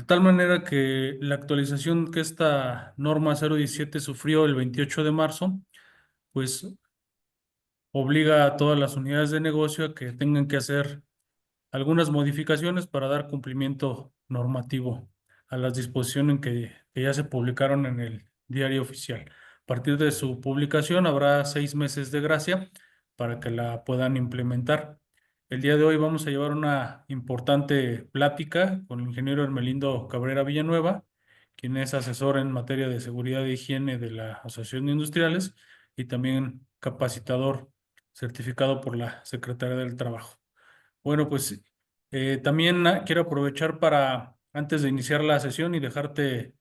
tal manera que la actualización que esta norma 017 sufrió el 28 de marzo, pues obliga a todas las unidades de negocio a que tengan que hacer algunas modificaciones para dar cumplimiento normativo a las disposiciones que ya se publicaron en el diario oficial. A partir de su publicación habrá 6 meses de gracia para que la puedan implementar. El día de hoy vamos a llevar una importante plática con el ingeniero Hermelindo Cabrera Villanueva, quien es asesor en materia de seguridad e higiene de la Asociación de Industriales y también capacitador certificado por la Secretaría del Trabajo. Bueno, pues también quiero aprovechar para, antes de iniciar la sesión y dejarte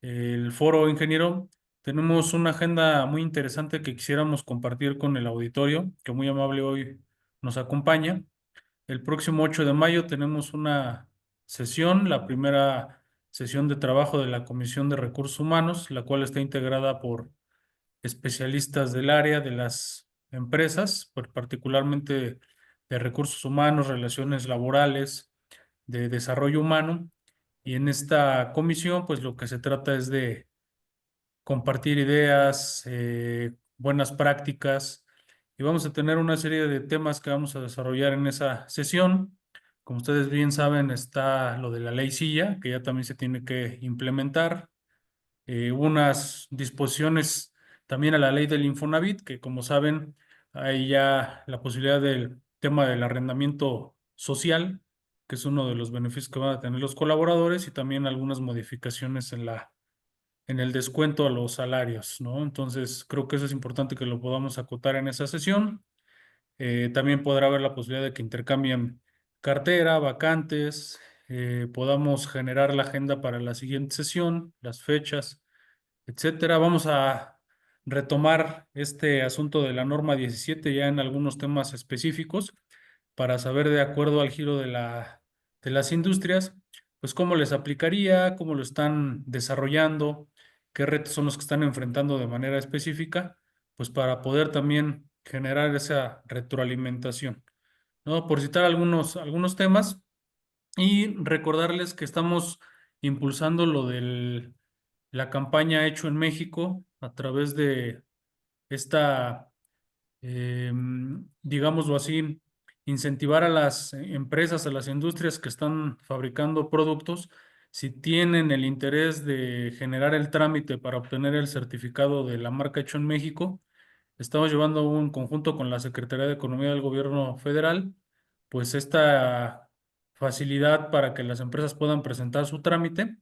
el foro, ingeniero, tenemos una agenda muy interesante que quisiéramos compartir con el auditorio, que muy amable hoy nos acompaña. El próximo 8 de mayo tenemos una sesión, la primera sesión de trabajo de la Comisión de Recursos Humanos, la cual está integrada por especialistas del área de las empresas, particularmente de recursos humanos, relaciones laborales, de desarrollo humano. Y en esta comisión, pues lo que se trata es de compartir ideas, buenas prácticas, y vamos a tener una serie de temas que vamos a desarrollar en esa sesión. Como ustedes bien saben, está lo de la ley Silla, que ya también se tiene que implementar, unas disposiciones también a la ley del Infonavit, que como saben, hay ya la posibilidad del tema del arrendamiento social, que es uno de los beneficios que van a tener los colaboradores, y también algunas modificaciones en el descuento a los salarios, ¿no? Entonces, creo que eso es importante que lo podamos acotar en esa sesión. También podrá haber la posibilidad de que intercambien cartera, vacantes, podamos generar la agenda para la siguiente sesión, las fechas, etcétera. Vamos a retomar este asunto de la norma 17 ya en algunos temas específicos para saber, de acuerdo al giro de de las industrias, pues cómo les aplicaría, cómo lo están desarrollando, qué retos son los que están enfrentando de manera específica, pues para poder también generar esa retroalimentación, ¿no? Por citar algunos temas y recordarles que estamos impulsando lo de la campaña Hecho en México a través de esta, digámoslo así, incentivar a las empresas, a las industrias que están fabricando productos, si tienen el interés de generar el trámite para obtener el certificado de la marca Hecho en México. Estamos llevando un conjunto con la Secretaría de Economía del Gobierno Federal, pues esta facilidad para que las empresas puedan presentar su trámite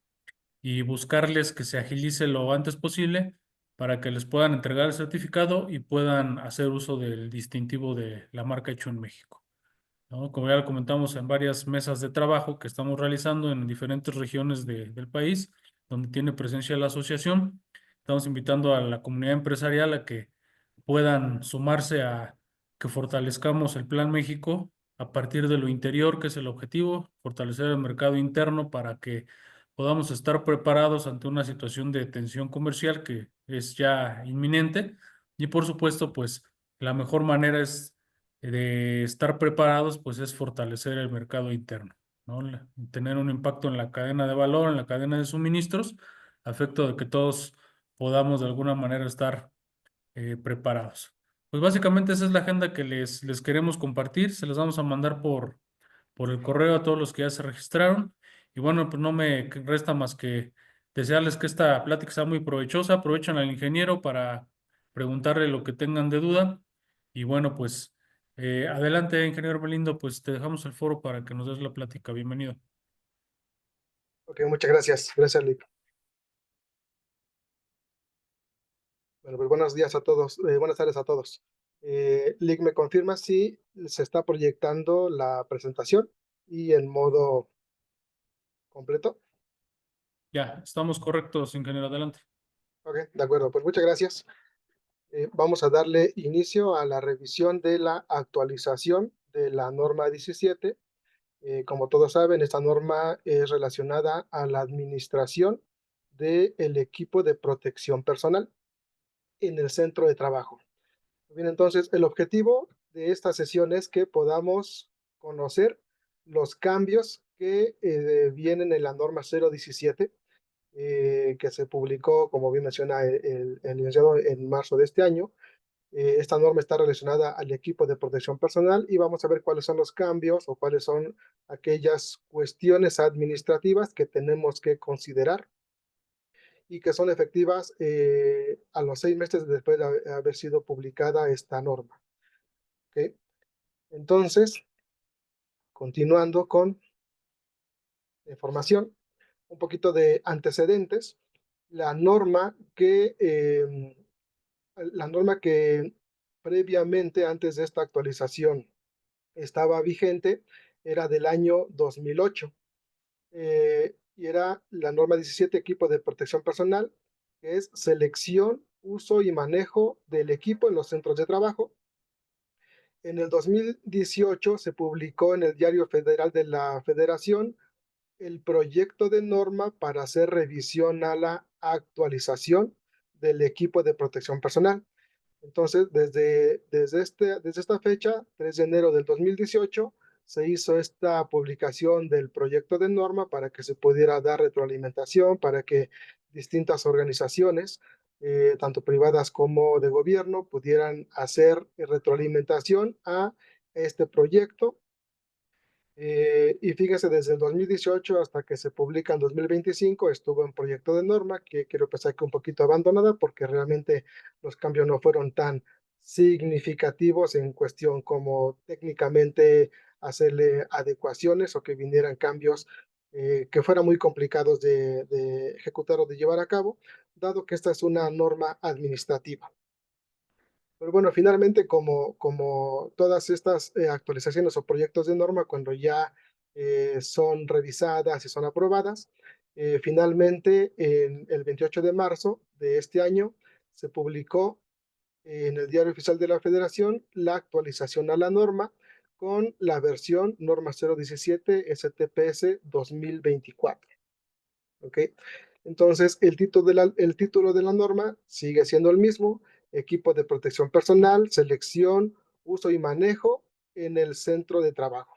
y buscarles que se agilice lo antes posible para que les puedan entregar el certificado y puedan hacer uso del distintivo de la marca Hecho en México, ¿no? Como ya lo comentamos en varias mesas de trabajo que estamos realizando en diferentes regiones del país, donde tiene presencia la asociación, estamos invitando a la comunidad empresarial a que puedan sumarse a que fortalezcamos el Plan México a partir de lo interior, que es el objetivo, fortalecer el mercado interno para que podamos estar preparados ante una situación de tensión comercial que es ya inminente. Y por supuesto, pues la mejor manera es de estar preparados, pues es fortalecer el mercado interno, ¿no? Tener un impacto en la cadena de valor, en la cadena de suministros, a efecto de que todos podamos de alguna manera estar preparados. Pues básicamente esa es la agenda que les queremos compartir. Se las vamos a mandar por el correo a todos los que ya se registraron. Y bueno, pues no me resta más que desearles que esta plática sea muy provechosa. Aprovechen al ingeniero para preguntarle lo que tengan de duda. Y bueno, pues adelante, ingeniero Belindo, pues te dejamos el foro para que nos des la plática. Bienvenido. Ok, muchas gracias. Gracias, Lick. Bueno, pues buenos días a todos. Buenas tardes a todos. Lick, ¿me confirma si se está proyectando la presentación y en modo completo? Ya, estamos correctos, ingeniero. Adelante. Ok, de acuerdo. Pues muchas gracias. Vamos a darle inicio a la revisión de la actualización de la norma 17. Como todos saben, esta norma es relacionada a la administración del equipo de protección personal en el centro de trabajo. Bien, entonces el objetivo de esta sesión es que podamos conocer los cambios que vienen en la norma 017, que se publicó, como bien menciona el licenciado, en marzo de este año. Esta norma está relacionada al equipo de protección personal y vamos a ver cuáles son los cambios o cuáles son aquellas cuestiones administrativas que tenemos que considerar y que son efectivas a los 6 meses después de haber sido publicada esta norma. ¿Okay? Entonces, continuando con información, un poquito de antecedentes. La norma que, eh, la norma que previamente, antes de esta actualización, estaba vigente, era del año 2008. Y era la norma 17, equipo de protección personal, que es selección, uso y manejo del equipo en los centros de trabajo. En el 2018 se publicó en el Diario Federal de la Federación el proyecto de norma para hacer revisión a la actualización del equipo de protección personal. Entonces, desde esta fecha, 3 de enero del 2018, se hizo esta publicación del proyecto de norma para que se pudiera dar retroalimentación, para que distintas organizaciones, tanto privadas como de gobierno, pudieran hacer retroalimentación a este proyecto. Y fíjese, desde el 2018 hasta que se publica en 2025, estuvo en proyecto de norma, que quiero pensar que un poquito abandonada, porque realmente los cambios no fueron tan significativos en cuestión como técnicamente hacerle adecuaciones o que vinieran cambios que fueran muy complicados de ejecutar o de llevar a cabo, dado que esta es una norma administrativa. Pero bueno, finalmente, como todas estas actualizaciones o proyectos de norma, cuando ya son revisadas y son aprobadas, finalmente en el 28 de marzo de este año se publicó en el Diario Oficial de la Federación la actualización a la norma con la versión norma 017 STPS 2024. ¿Ok? Entonces, el título de la norma sigue siendo el mismo: equipo de protección personal, selección, uso y manejo en el centro de trabajo.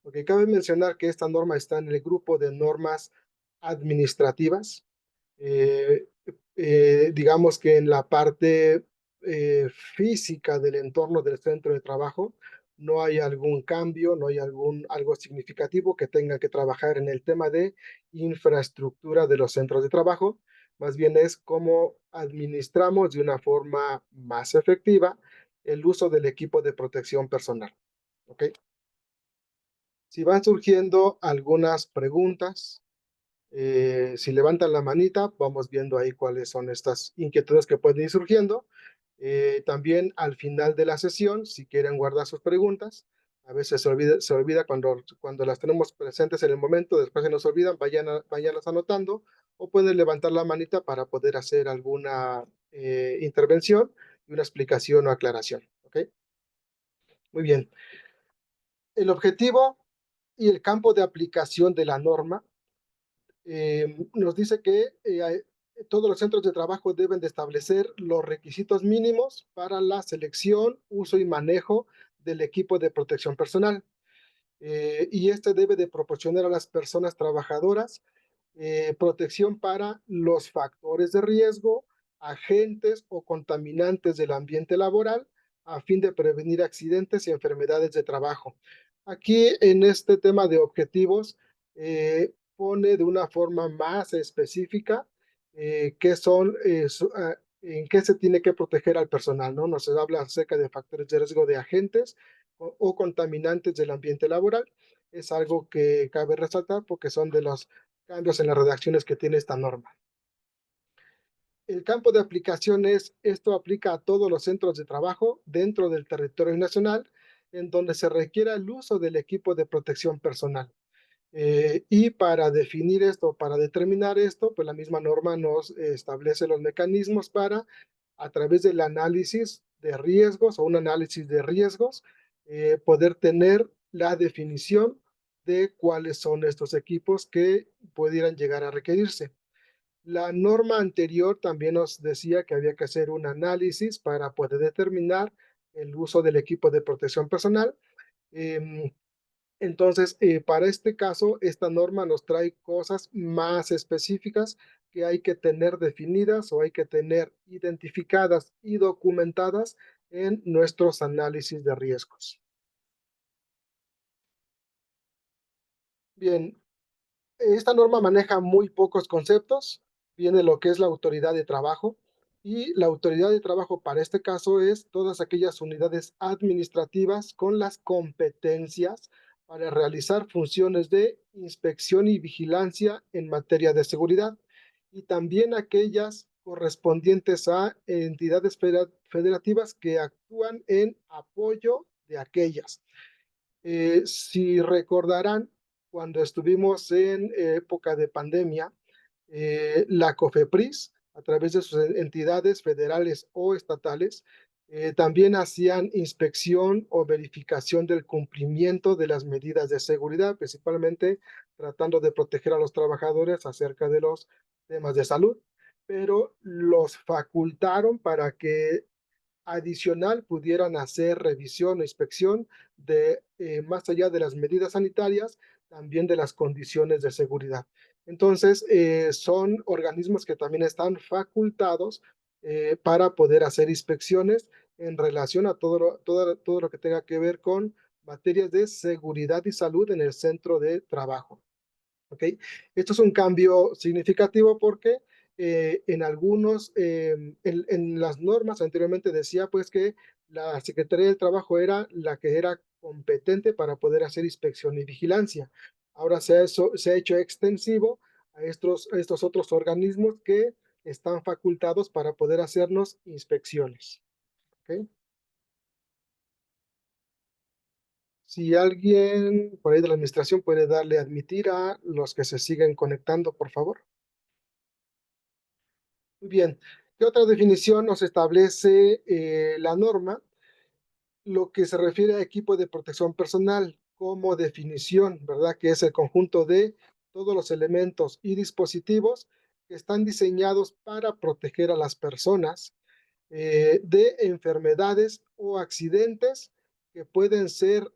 Ok, cabe mencionar que esta norma está en el grupo de normas administrativas. Eh, digamos que en la parte física del entorno del centro de trabajo no hay algún cambio, no hay algo significativo que tenga que trabajar en el tema de infraestructura de los centros de trabajo. Más bien es cómo administramos de una forma más efectiva el uso del equipo de protección personal. ¿Ok? Si van surgiendo algunas preguntas, si levantan la manita, vamos viendo ahí cuáles son estas inquietudes que pueden ir surgiendo. También al final de la sesión, si quieren guardar sus preguntas, a veces se olvida cuando las tenemos presentes en el momento, después se nos olvidan, vayanlas anotando, o pueden levantar la manita para poder hacer alguna intervención y una explicación o aclaración. ¿Ok? Muy bien. El objetivo y el campo de aplicación de la norma nos dice que todos los centros de trabajo deben de establecer los requisitos mínimos para la selección, uso y manejo del equipo de protección personal. Y este debe de proporcionar a las personas trabajadoras protección para los factores de riesgo, agentes o contaminantes del ambiente laboral, a fin de prevenir accidentes y enfermedades de trabajo. Aquí en este tema de objetivos pone de una forma más específica qué son, en qué se tiene que proteger al personal, ¿no? Nos habla acerca de factores de riesgo de agentes o contaminantes del ambiente laboral. Es algo que cabe resaltar porque son de los cambios en las redacciones que tiene esta norma. El campo de aplicación esto aplica a todos los centros de trabajo dentro del territorio nacional en donde se requiera el uso del equipo de protección personal. Y para definir esto, para determinar esto, pues la misma norma nos establece los mecanismos para, a través del análisis de riesgos o un análisis de riesgos, poder tener la definición de cuáles son estos equipos que pudieran llegar a requerirse. La norma anterior también nos decía que había que hacer un análisis para poder determinar el uso del equipo de protección personal. Entonces, para este caso, esta norma nos trae cosas más específicas que hay que tener definidas o hay que tener identificadas y documentadas en nuestros análisis de riesgos. Bien, esta norma maneja muy pocos conceptos. Viene lo que es la autoridad de trabajo, y la autoridad de trabajo para este caso es todas aquellas unidades administrativas con las competencias para realizar funciones de inspección y vigilancia en materia de seguridad, y también aquellas correspondientes a entidades federativas que actúan en apoyo de aquellas. Si recordarán, cuando estuvimos en época de pandemia, la COFEPRIS, a través de sus entidades federales o estatales, también hacían inspección o verificación del cumplimiento de las medidas de seguridad, principalmente tratando de proteger a los trabajadores acerca de los temas de salud, pero los facultaron para que adicional pudieran hacer revisión o inspección de más allá de las medidas sanitarias, también de las condiciones de seguridad. Entonces, son organismos que también están facultados para poder hacer inspecciones en relación a todo lo que tenga que ver con materias de seguridad y salud en el centro de trabajo. ¿Ok? Esto es un cambio significativo porque en algunos, en las normas anteriormente decía pues que la Secretaría del Trabajo era la que era competente para poder hacer inspección y vigilancia. Ahora se ha hecho extensivo a estos otros organismos que están facultados para poder hacernos inspecciones. ¿Ok? Si alguien por ahí de la administración puede darle a admitir a los que se siguen conectando, por favor. Muy bien. ¿Qué otra definición nos establece la norma? Lo que se refiere a equipo de protección personal como definición, ¿verdad? Que es el conjunto de todos los elementos y dispositivos que están diseñados para proteger a las personas de enfermedades o accidentes que pueden ser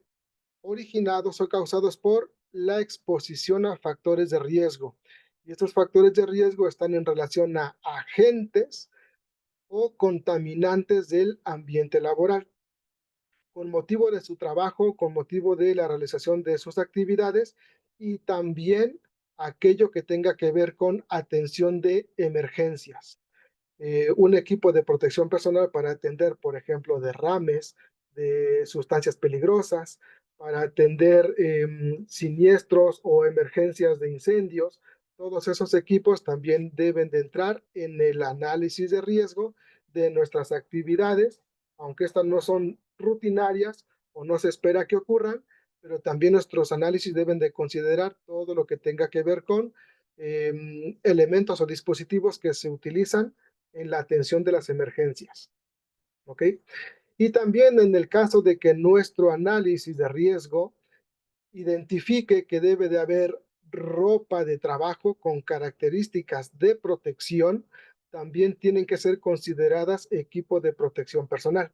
originados o causados por la exposición a factores de riesgo. Y estos factores de riesgo están en relación a agentes o contaminantes del ambiente laboral, con motivo de su trabajo, con motivo de la realización de sus actividades, y también aquello que tenga que ver con atención de emergencias. Un equipo de protección personal para atender, por ejemplo, derrames de sustancias peligrosas, para atender siniestros o emergencias de incendios. Todos esos equipos también deben de entrar en el análisis de riesgo de nuestras actividades, aunque estas no son rutinarias o no se espera que ocurran, pero también nuestros análisis deben de considerar todo lo que tenga que ver con elementos o dispositivos que se utilizan en la atención de las emergencias. ¿Ok? Y también en el caso de que nuestro análisis de riesgo identifique que debe de haber ropa de trabajo con características de protección, también tienen que ser consideradas equipo de protección personal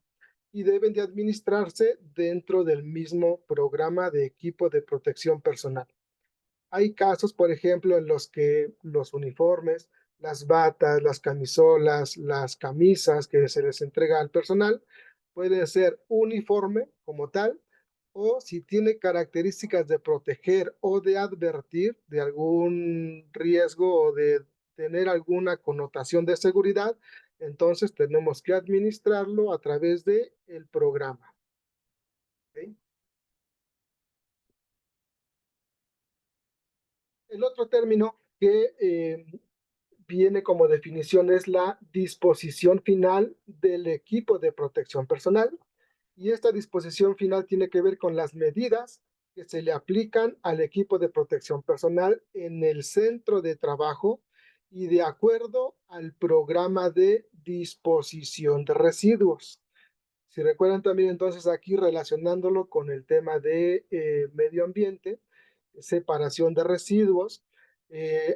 y deben de administrarse dentro del mismo programa de equipo de protección personal. Hay casos, por ejemplo, en los que los uniformes, las batas, las camisolas, las camisas que se les entrega al personal pueden ser uniforme como tal, o si tiene características de proteger o de advertir de algún riesgo o de tener alguna connotación de seguridad, entonces tenemos que administrarlo a través de el programa. ¿Ok? El otro término que viene como definición es la disposición final del equipo de protección personal, y esta disposición final tiene que ver con las medidas que se le aplican al equipo de protección personal en el centro de trabajo y de acuerdo al programa de disposición de residuos. Si recuerdan también entonces aquí relacionándolo con el tema de medio ambiente, separación de residuos,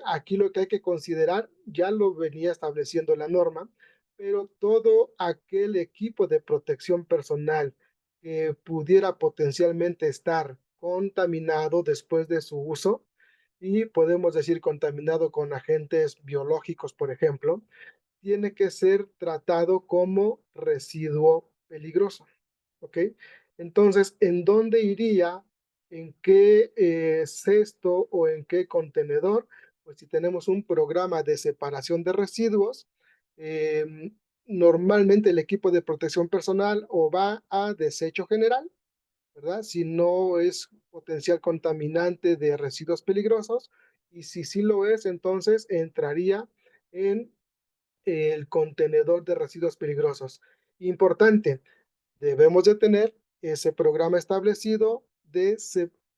aquí lo que hay que considerar, ya lo venía estableciendo la norma, pero todo aquel equipo de protección personal que pudiera potencialmente estar contaminado después de su uso, y podemos decir contaminado con agentes biológicos, por ejemplo, tiene que ser tratado como residuo peligroso, ¿ok? Entonces, ¿en dónde iría? ¿En qué cesto o en qué contenedor? Pues si tenemos un programa de separación de residuos, em, normalmente el equipo de protección personal o va a desecho general, ¿verdad? Si no es potencial contaminante de residuos peligrosos, y si sí lo es, entonces entraría en el contenedor de residuos peligrosos. Importante, debemos de tener ese programa establecido de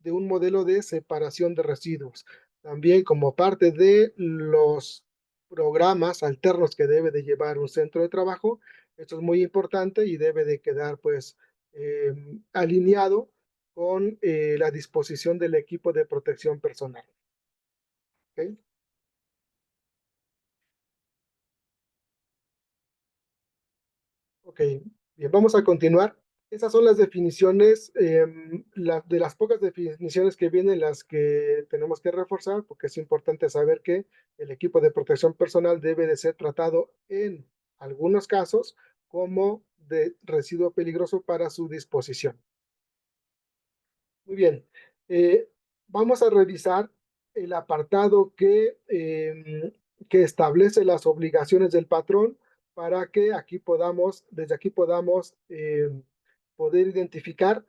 un modelo de separación de residuos. También como parte de los programas alternos que debe de llevar un centro de trabajo, esto es muy importante y debe de quedar pues alineado con la disposición del equipo de protección personal. ¿Okay? Ok, bien, vamos a continuar. Esas son las definiciones, de las pocas definiciones que vienen, las que tenemos que reforzar, porque es importante saber que el equipo de protección personal debe de ser tratado en algunos casos como de residuo peligroso para su disposición. Muy bien, eh, vamos a revisar el apartado que establece las obligaciones del patrón para que aquí podamos, desde aquí podamos poder identificar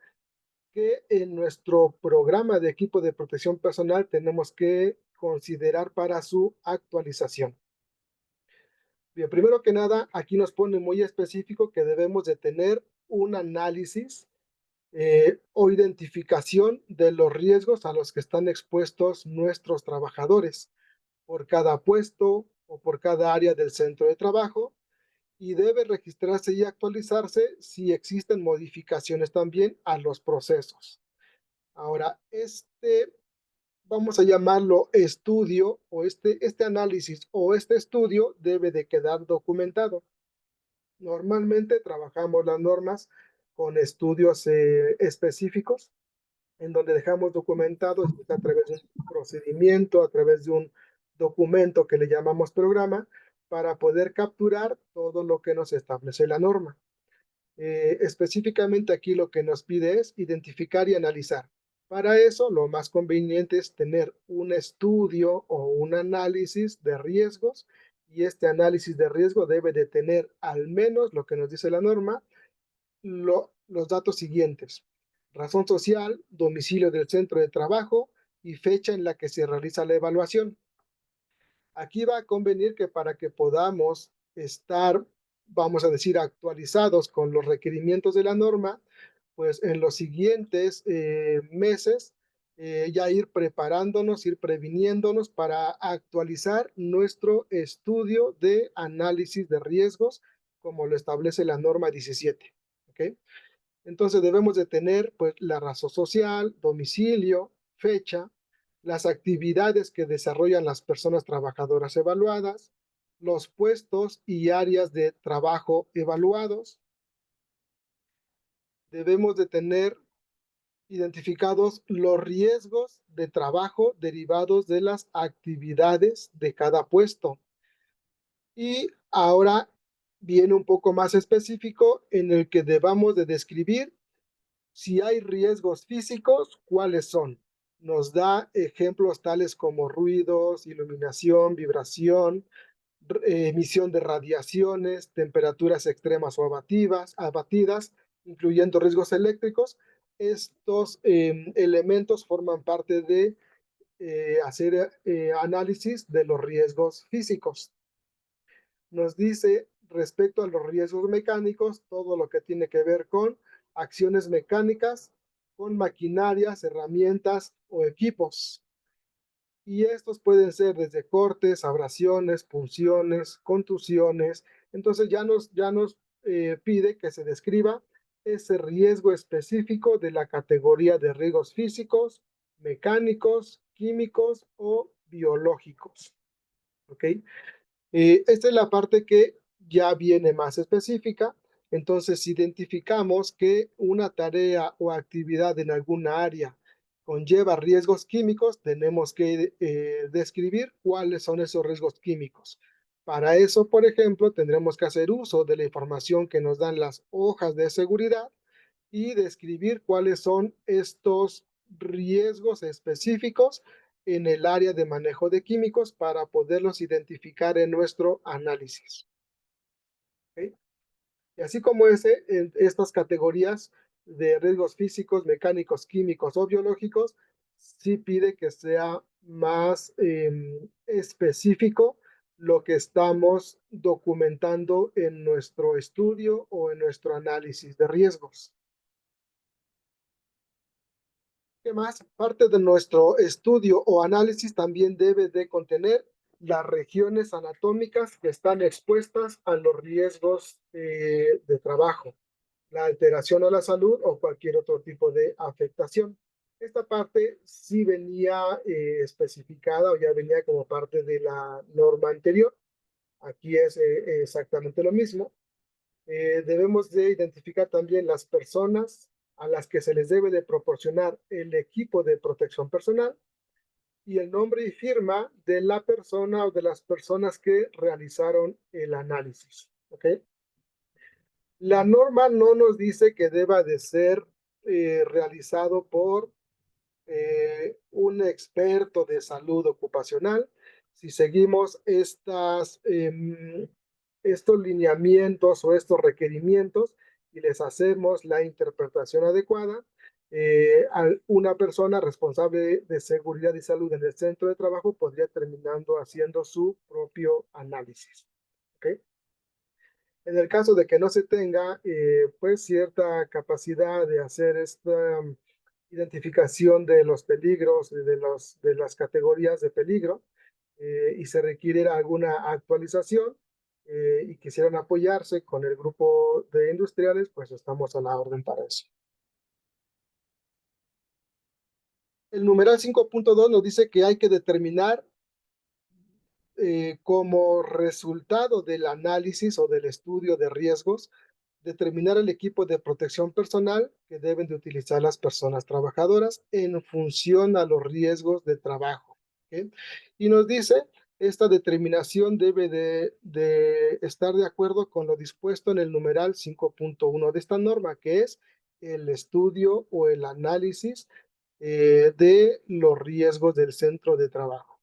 que en nuestro programa de equipo de protección personal tenemos que considerar para su actualización. Bien, primero que nada, aquí nos pone muy específico que debemos de tener un análisis o identificación de los riesgos a los que están expuestos nuestros trabajadores por cada puesto o por cada área del centro de trabajo, y debe registrarse y actualizarse si existen modificaciones también a los procesos. Ahora, vamos a llamarlo estudio, o este análisis o este estudio debe de quedar documentado. Normalmente trabajamos las normas con estudios específicos en donde dejamos documentado a través de un procedimiento, a través de un documento que le llamamos programa, para poder capturar todo lo que nos establece la norma. Específicamente aquí lo que nos pide es identificar y analizar. Para eso, lo más conveniente es tener un estudio o un análisis de riesgos, y este análisis de riesgo debe de tener al menos lo que nos dice la norma, los datos siguientes: razón social, domicilio del centro de trabajo y fecha en la que se realiza la evaluación. Aquí va a convenir que para que podamos estar, vamos a decir, actualizados con los requerimientos de la norma, pues en los siguientes meses ya ir preparándonos, ir previniéndonos para actualizar nuestro estudio de análisis de riesgos, como lo establece la norma 17. ¿Okay? Entonces debemos de tener pues la razón social, domicilio, fecha, las actividades que desarrollan las personas trabajadoras evaluadas, los puestos y áreas de trabajo evaluados. Debemos de tener identificados los riesgos de trabajo derivados de las actividades de cada puesto. Y ahora viene un poco más específico en el que debamos de describir si hay riesgos físicos, ¿cuáles son? Nos da ejemplos tales como ruidos, iluminación, vibración, emisión de radiaciones, temperaturas extremas o abatidas, incluyendo riesgos eléctricos. Estos elementos forman parte de hacer análisis de los riesgos físicos. Nos dice respecto a los riesgos mecánicos, todo lo que tiene que ver con acciones mecánicas, con maquinarias, herramientas o equipos. Y estos pueden ser desde cortes, abrasiones, punciones, contusiones. Entonces ya nos pide que se describa ese riesgo específico de la categoría de riesgos físicos, mecánicos, químicos o biológicos. ¿Ok? Esta es la parte que ya viene más específica. Entonces, si identificamos que una tarea o actividad en alguna área conlleva riesgos químicos, tenemos que describir cuáles son esos riesgos químicos. Para eso, por ejemplo, tendremos que hacer uso de la información que nos dan las hojas de seguridad y describir cuáles son estos riesgos específicos en el área de manejo de químicos para poderlos identificar en nuestro análisis. ¿Okay? Y así como en estas categorías de riesgos físicos, mecánicos, químicos o biológicos, sí pide que sea más específico lo que estamos documentando en nuestro estudio o en nuestro análisis de riesgos. ¿Qué más? Parte de nuestro estudio o análisis también debe de contener las regiones anatómicas que están expuestas a los riesgos de trabajo, la alteración a la salud o cualquier otro tipo de afectación. Esta parte sí venía especificada o ya venía como parte de la norma anterior. Aquí es exactamente lo mismo. Debemos de identificar también las personas a las que se les debe de proporcionar el equipo de protección personal y el nombre y firma de la persona o de las personas que realizaron el análisis. ¿Okay? La norma no nos dice que deba de ser realizado por un experto de salud ocupacional. Si seguimos estos lineamientos o estos requerimientos y les hacemos la interpretación adecuada, una persona responsable de seguridad y salud en el centro de trabajo podría terminando haciendo su propio análisis. ¿Okay? En el caso de que no se tenga pues cierta capacidad de hacer esta identificación de los peligros, de las categorías de peligro, y se requiriera alguna actualización y quisieran apoyarse con el grupo de industriales, pues estamos a la orden para eso. El numeral 5.2 nos dice que hay que determinar como resultado del análisis o del estudio de riesgos, determinar el equipo de protección personal que deben de utilizar las personas trabajadoras en función a los riesgos de trabajo. ¿Okay? Y nos dice, esta determinación debe de estar de acuerdo con lo dispuesto en el numeral 5.1 de esta norma, que es el estudio o el análisis de los riesgos del centro de trabajo.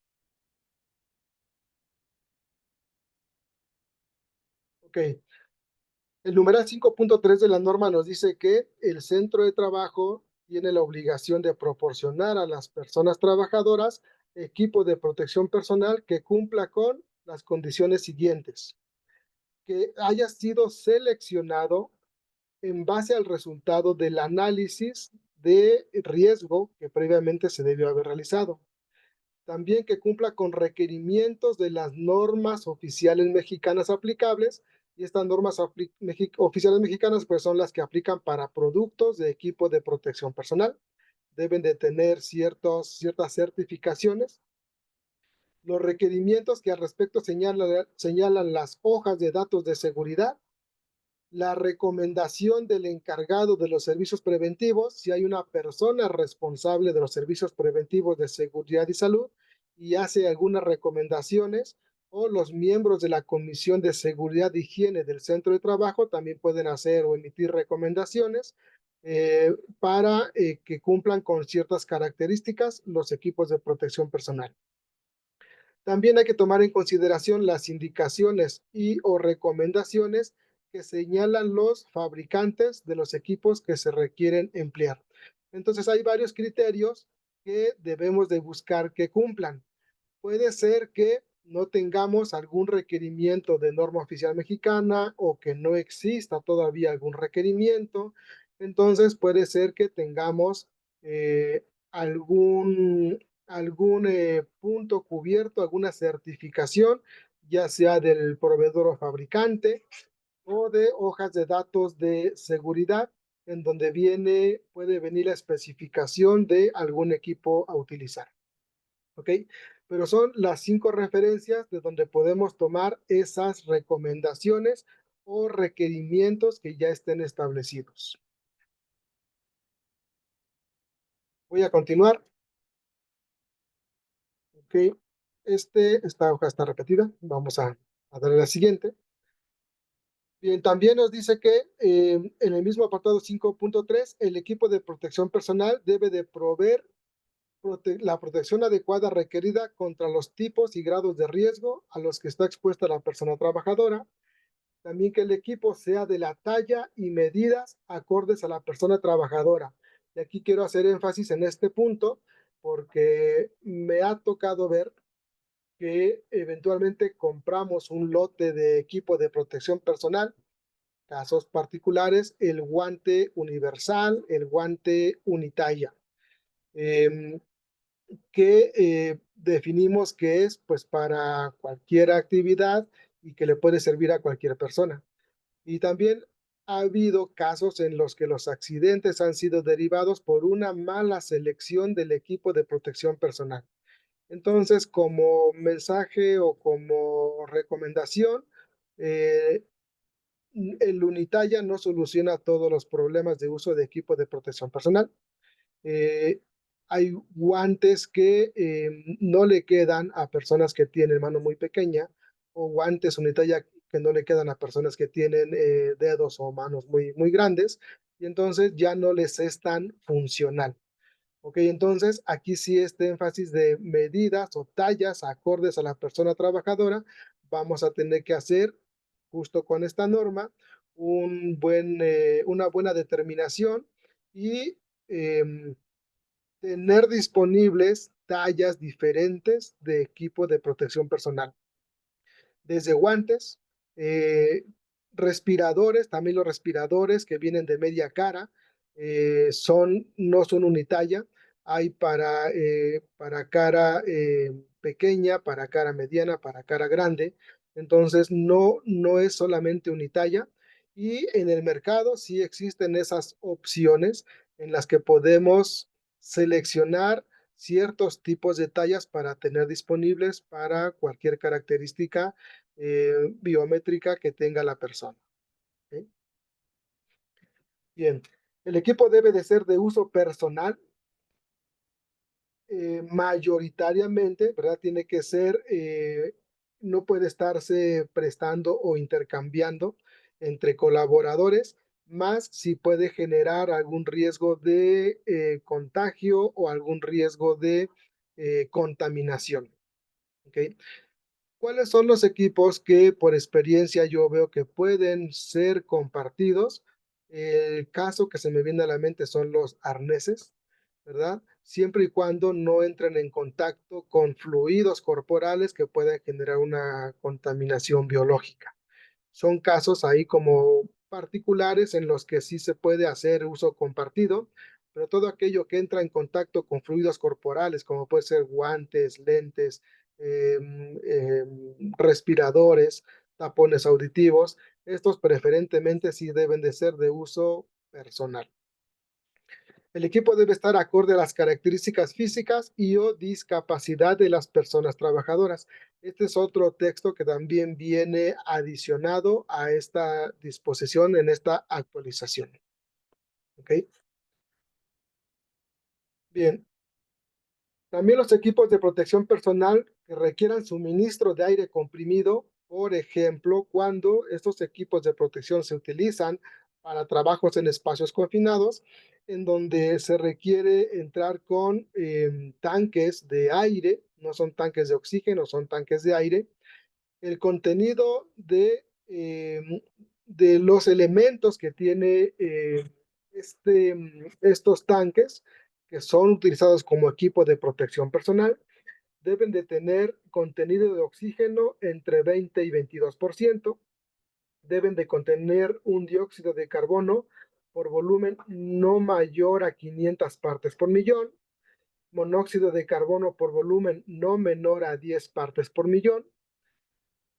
Ok. El numeral 5.3 de la norma nos dice que el centro de trabajo tiene la obligación de proporcionar a las personas trabajadoras equipo de protección personal que cumpla con las condiciones siguientes. Que haya sido seleccionado en base al resultado del análisis de riesgo que previamente se debió haber realizado. También que cumpla con requerimientos de las normas oficiales mexicanas aplicables, y estas normas oficiales mexicanas pues son las que aplican para productos de equipo de protección personal. Deben de tener ciertas certificaciones. Los requerimientos que al respecto señalan las hojas de datos de seguridad, la recomendación del encargado de los servicios preventivos, si hay una persona responsable de los servicios preventivos de seguridad y salud y hace algunas recomendaciones, o los miembros de la Comisión de Seguridad e Higiene del centro de trabajo también pueden hacer o emitir recomendaciones para que cumplan con ciertas características los equipos de protección personal. También hay que tomar en consideración las indicaciones y o recomendaciones que señalan los fabricantes de los equipos que se requieren emplear. Entonces hay varios criterios que debemos de buscar que cumplan. Puede ser que no tengamos algún requerimiento de norma oficial mexicana o que no exista todavía algún requerimiento. Entonces puede ser que tengamos algún punto cubierto, alguna certificación, ya sea del proveedor o fabricante o de hojas de datos de seguridad, en donde puede venir la especificación de algún equipo a utilizar. ¿Ok? Pero son las 5 referencias de donde podemos tomar esas recomendaciones o requerimientos que ya estén establecidos. Voy a continuar. Ok, esta hoja está repetida. Vamos a darle la siguiente. Bien, también nos dice que en el mismo apartado 5.3, el equipo de protección personal debe de proveer la protección adecuada requerida contra los tipos y grados de riesgo a los que está expuesta la persona trabajadora. También que el equipo sea de la talla y medidas acordes a la persona trabajadora. Y aquí quiero hacer énfasis en este punto porque me ha tocado ver que eventualmente compramos un lote de equipo de protección personal, casos particulares, el guante universal, el guante unitalla, eh, que definimos que es pues para cualquier actividad y que le puede servir a cualquier persona. Y también ha habido casos en los que los accidentes han sido derivados por una mala selección del equipo de protección personal. Entonces, como mensaje o como recomendación, eh, el Unitalla no soluciona todos los problemas de uso de equipo de protección personal. Eh, Hay guantes que no le quedan a personas que tienen mano muy pequeña o guantes Unitalla que no le quedan a personas que tienen dedos o manos muy grandes y entonces ya no les es tan funcional. Ok, entonces aquí sí este énfasis de medidas o tallas acordes a la persona trabajadora, vamos a tener que hacer justo con esta norma una buena determinación y eh, tener disponibles tallas diferentes de equipo de protección personal, desde guantes, eh, respiradores, también los respiradores que vienen de media cara, no son unitalla, hay para cara pequeña, para cara mediana, para cara grande, entonces no es solamente unitalla y en el mercado sí existen esas opciones en las que podemos seleccionar ciertos tipos de tallas para tener disponibles para cualquier característica biométrica que tenga la persona. ¿Ok? Bien, el equipo debe de ser de uso personal, mayoritariamente, ¿verdad? Tiene que ser, no puede estarse prestando o intercambiando entre colaboradores, más si puede generar algún riesgo de contagio o algún riesgo de contaminación. ¿Ok? ¿Cuáles son los equipos que por experiencia yo veo que pueden ser compartidos? El caso que se me viene a la mente son los arneses, ¿verdad? Siempre y cuando no entren en contacto con fluidos corporales que puedan generar una contaminación biológica. Son casos ahí como particulares en los que sí se puede hacer uso compartido, pero todo aquello que entra en contacto con fluidos corporales, como puede ser guantes, lentes, respiradores, tapones auditivos, estos preferentemente sí deben de ser de uso personal. El equipo debe estar acorde a las características físicas y o discapacidad de las personas trabajadoras. Este es otro texto que también viene adicionado a esta disposición en esta actualización. ¿Ok? Bien, también los equipos de protección personal que requieran suministro de aire comprimido, por ejemplo, cuando estos equipos de protección se utilizan para trabajos en espacios confinados, en donde se requiere entrar con tanques de aire, no son tanques de oxígeno, son tanques de aire. El contenido de los elementos que tiene estos tanques, que son utilizados como equipo de protección personal, deben de tener contenido de oxígeno entre 20 y 22%, deben de contener un dióxido de carbono por volumen no mayor a 500 partes por millón, monóxido de carbono por volumen no menor a 10 partes por millón,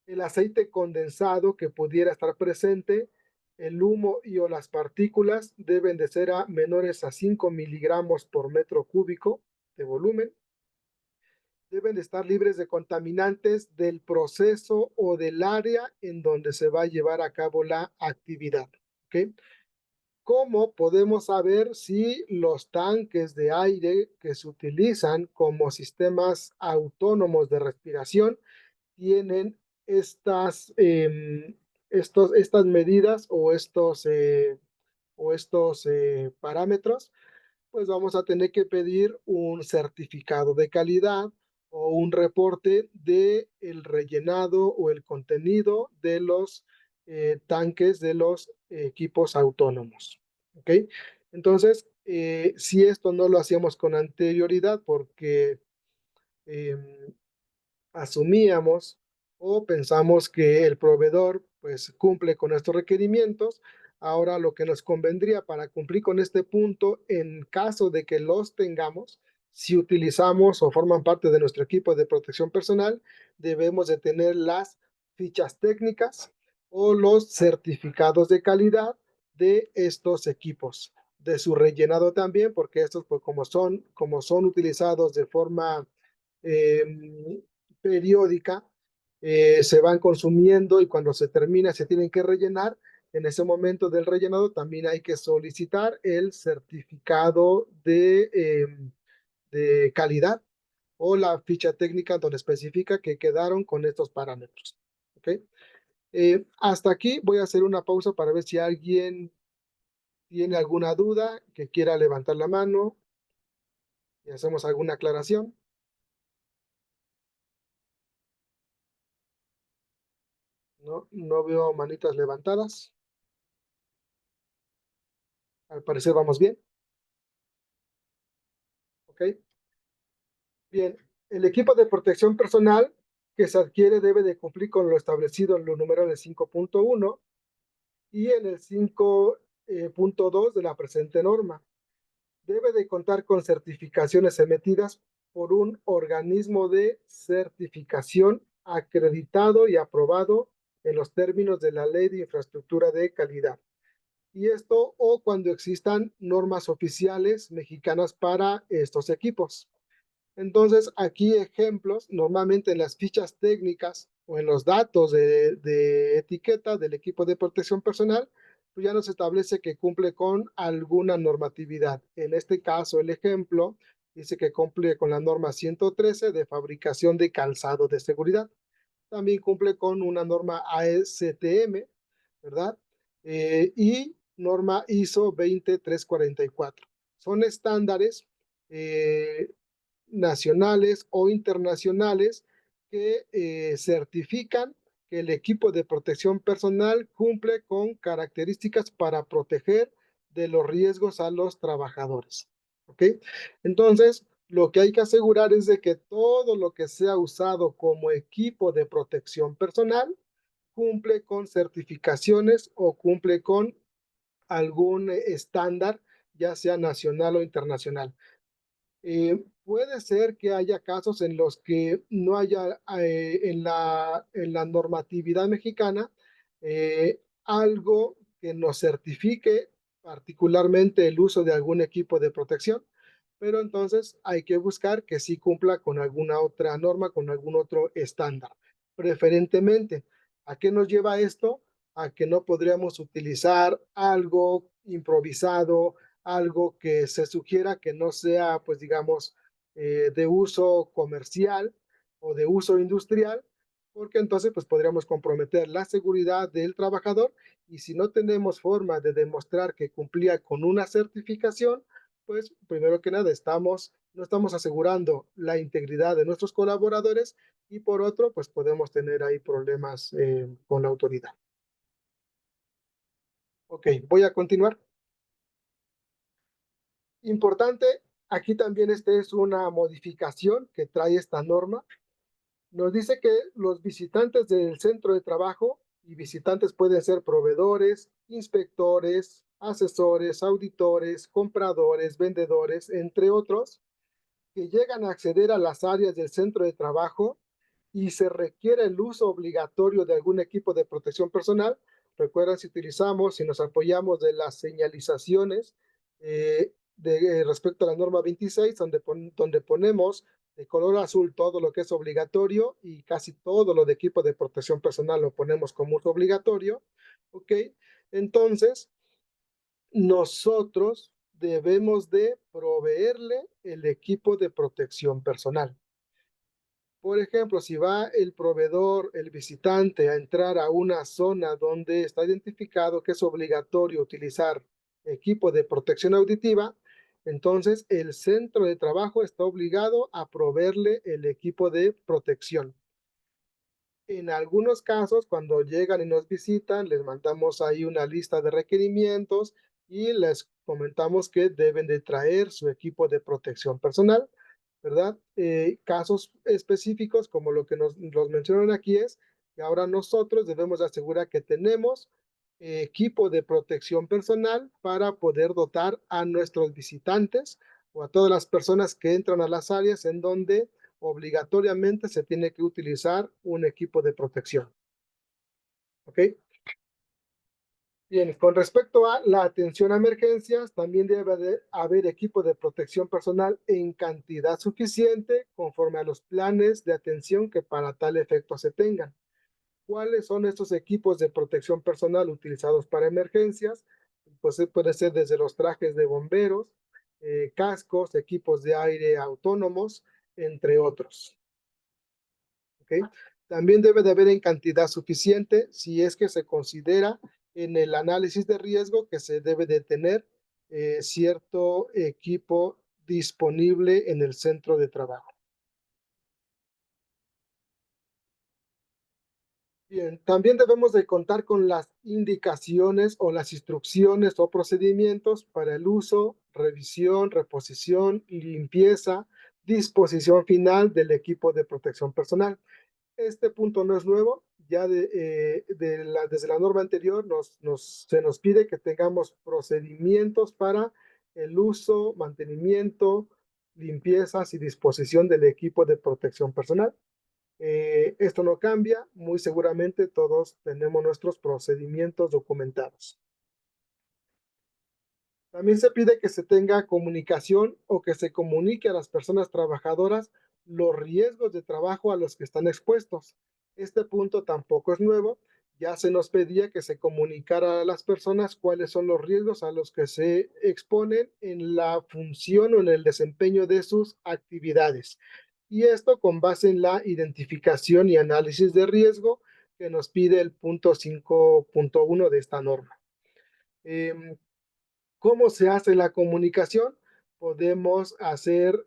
el aceite condensado que pudiera estar presente, el humo y o las partículas deben de ser menores a 5 miligramos por metro cúbico de volumen, deben de estar libres de contaminantes del proceso o del área en donde se va a llevar a cabo la actividad. ¿Okay? ¿Cómo podemos saber si los tanques de aire que se utilizan como sistemas autónomos de respiración tienen estas medidas o estos parámetros? Pues vamos a tener que pedir un certificado de calidad o un reporte de el rellenado o el contenido de los tanques de los equipos autónomos. ¿Ok? Entonces, si esto no lo hacíamos con anterioridad porque em, asumíamos o pensamos que el proveedor pues cumple con estos requerimientos. Ahora lo que nos convendría para cumplir con este punto, en caso de que los tengamos, si utilizamos o forman parte de nuestro equipo de protección personal, debemos de tener las fichas técnicas o los certificados de calidad de estos equipos, de su rellenado también, porque estos pues como son utilizados de forma eh, periódica, se van consumiendo y cuando se termina se tienen que rellenar. En ese momento del rellenado también hay que solicitar el certificado de calidad o la ficha técnica donde especifica que quedaron con estos parámetros. ¿Ok? Hasta aquí voy a hacer una pausa para ver si alguien tiene alguna duda que quiera levantar la mano y hacemos alguna aclaración. No, no veo manitas levantadas. Al parecer vamos bien. ¿Ok? Bien, el equipo de protección personal que se adquiere debe de cumplir con lo establecido en los numerales 5.1 y en el 5.2 de la presente norma. Debe de contar con certificaciones emitidas por un organismo de certificación acreditado y aprobado en los términos de la Ley de Infraestructura de Calidad. Y esto o cuando existan normas oficiales mexicanas para estos equipos. Entonces, aquí ejemplos, normalmente en las fichas técnicas o en los datos de etiqueta del equipo de protección personal, pues ya nos establece que cumple con alguna normatividad. En este caso, el ejemplo dice que cumple con la norma 113 de fabricación de calzado de seguridad. También cumple con una norma ASTM, ¿verdad? Y norma ISO 20344. Son estándares nacionales o internacionales que certifican que el equipo de protección personal cumple con características para proteger de los riesgos a los trabajadores. ¿Ok? Entonces, lo que hay que asegurar es de que todo lo que sea usado como equipo de protección personal cumple con certificaciones o cumple con algún estándar, ya sea nacional o internacional. Puede ser que haya casos en los que no haya en la normatividad mexicana algo que nos certifique particularmente el uso de algún equipo de protección, pero entonces hay que buscar que sí cumpla con alguna otra norma, con algún otro estándar. Preferentemente, ¿a qué nos lleva esto? A que no podríamos utilizar algo improvisado, algo que se sugiera que no sea, pues digamos, de uso comercial o de uso industrial, porque entonces pues podríamos comprometer la seguridad del trabajador y si no tenemos forma de demostrar que cumplía con una certificación, pues primero que nada no estamos asegurando la integridad de nuestros colaboradores y por otro, pues podemos tener ahí problemas con la autoridad. Ok, voy a continuar. Importante, aquí también es una modificación que trae esta norma. Nos dice que los visitantes del centro de trabajo y visitantes pueden ser proveedores, inspectores, asesores, auditores, compradores, vendedores, entre otros, que llegan a acceder a las áreas del centro de trabajo y se requiere el uso obligatorio de algún equipo de protección personal. Recuerden si utilizamos, si nos apoyamos de las señalizaciones respecto a la norma 26, donde ponemos de color azul todo lo que es obligatorio y casi todo lo de equipo de protección personal lo ponemos como uso obligatorio. ¿Ok? Entonces, nosotros debemos de proveerle el equipo de protección personal. Por ejemplo, si va el proveedor, el visitante a entrar a una zona donde está identificado que es obligatorio utilizar equipo de protección auditiva, entonces el centro de trabajo está obligado a proveerle el equipo de protección. En algunos casos, cuando llegan y nos visitan, les mandamos ahí una lista de requerimientos y les comentamos que deben de traer su equipo de protección personal, ¿verdad? Casos específicos, como lo que los mencionan aquí, es que ahora nosotros debemos asegurar que tenemos equipo de protección personal para poder dotar a nuestros visitantes o a todas las personas que entran a las áreas en donde obligatoriamente se tiene que utilizar un equipo de protección. ¿Ok? Bien, con respecto a la atención a emergencias, también debe de haber equipo de protección personal en cantidad suficiente conforme a los planes de atención que para tal efecto se tengan. ¿Cuáles son estos equipos de protección personal utilizados para emergencias? Pues puede ser desde los trajes de bomberos, cascos, equipos de aire autónomos, entre otros. ¿Ok? También debe de haber en cantidad suficiente si es que se considera en el análisis de riesgo que se debe de tener cierto equipo disponible en el centro de trabajo. Bien, también debemos de contar con las indicaciones o las instrucciones o procedimientos para el uso, revisión, reposición y limpieza, disposición final del equipo de protección personal. Este punto no es nuevo, ya desde la norma anterior se nos pide que tengamos procedimientos para el uso, mantenimiento, limpiezas y disposición del equipo de protección personal. Esto no cambia, muy seguramente todos tenemos nuestros procedimientos documentados. También se pide que se tenga comunicación o que se comunique a las personas trabajadoras los riesgos de trabajo a los que están expuestos. Este punto tampoco es nuevo. Ya se nos pedía que se comunicara a las personas cuáles son los riesgos a los que se exponen en la función o en el desempeño de sus actividades. Y esto con base en la identificación y análisis de riesgo que nos pide el punto 5.1 de esta norma. ¿Cómo se hace la comunicación? Podemos hacer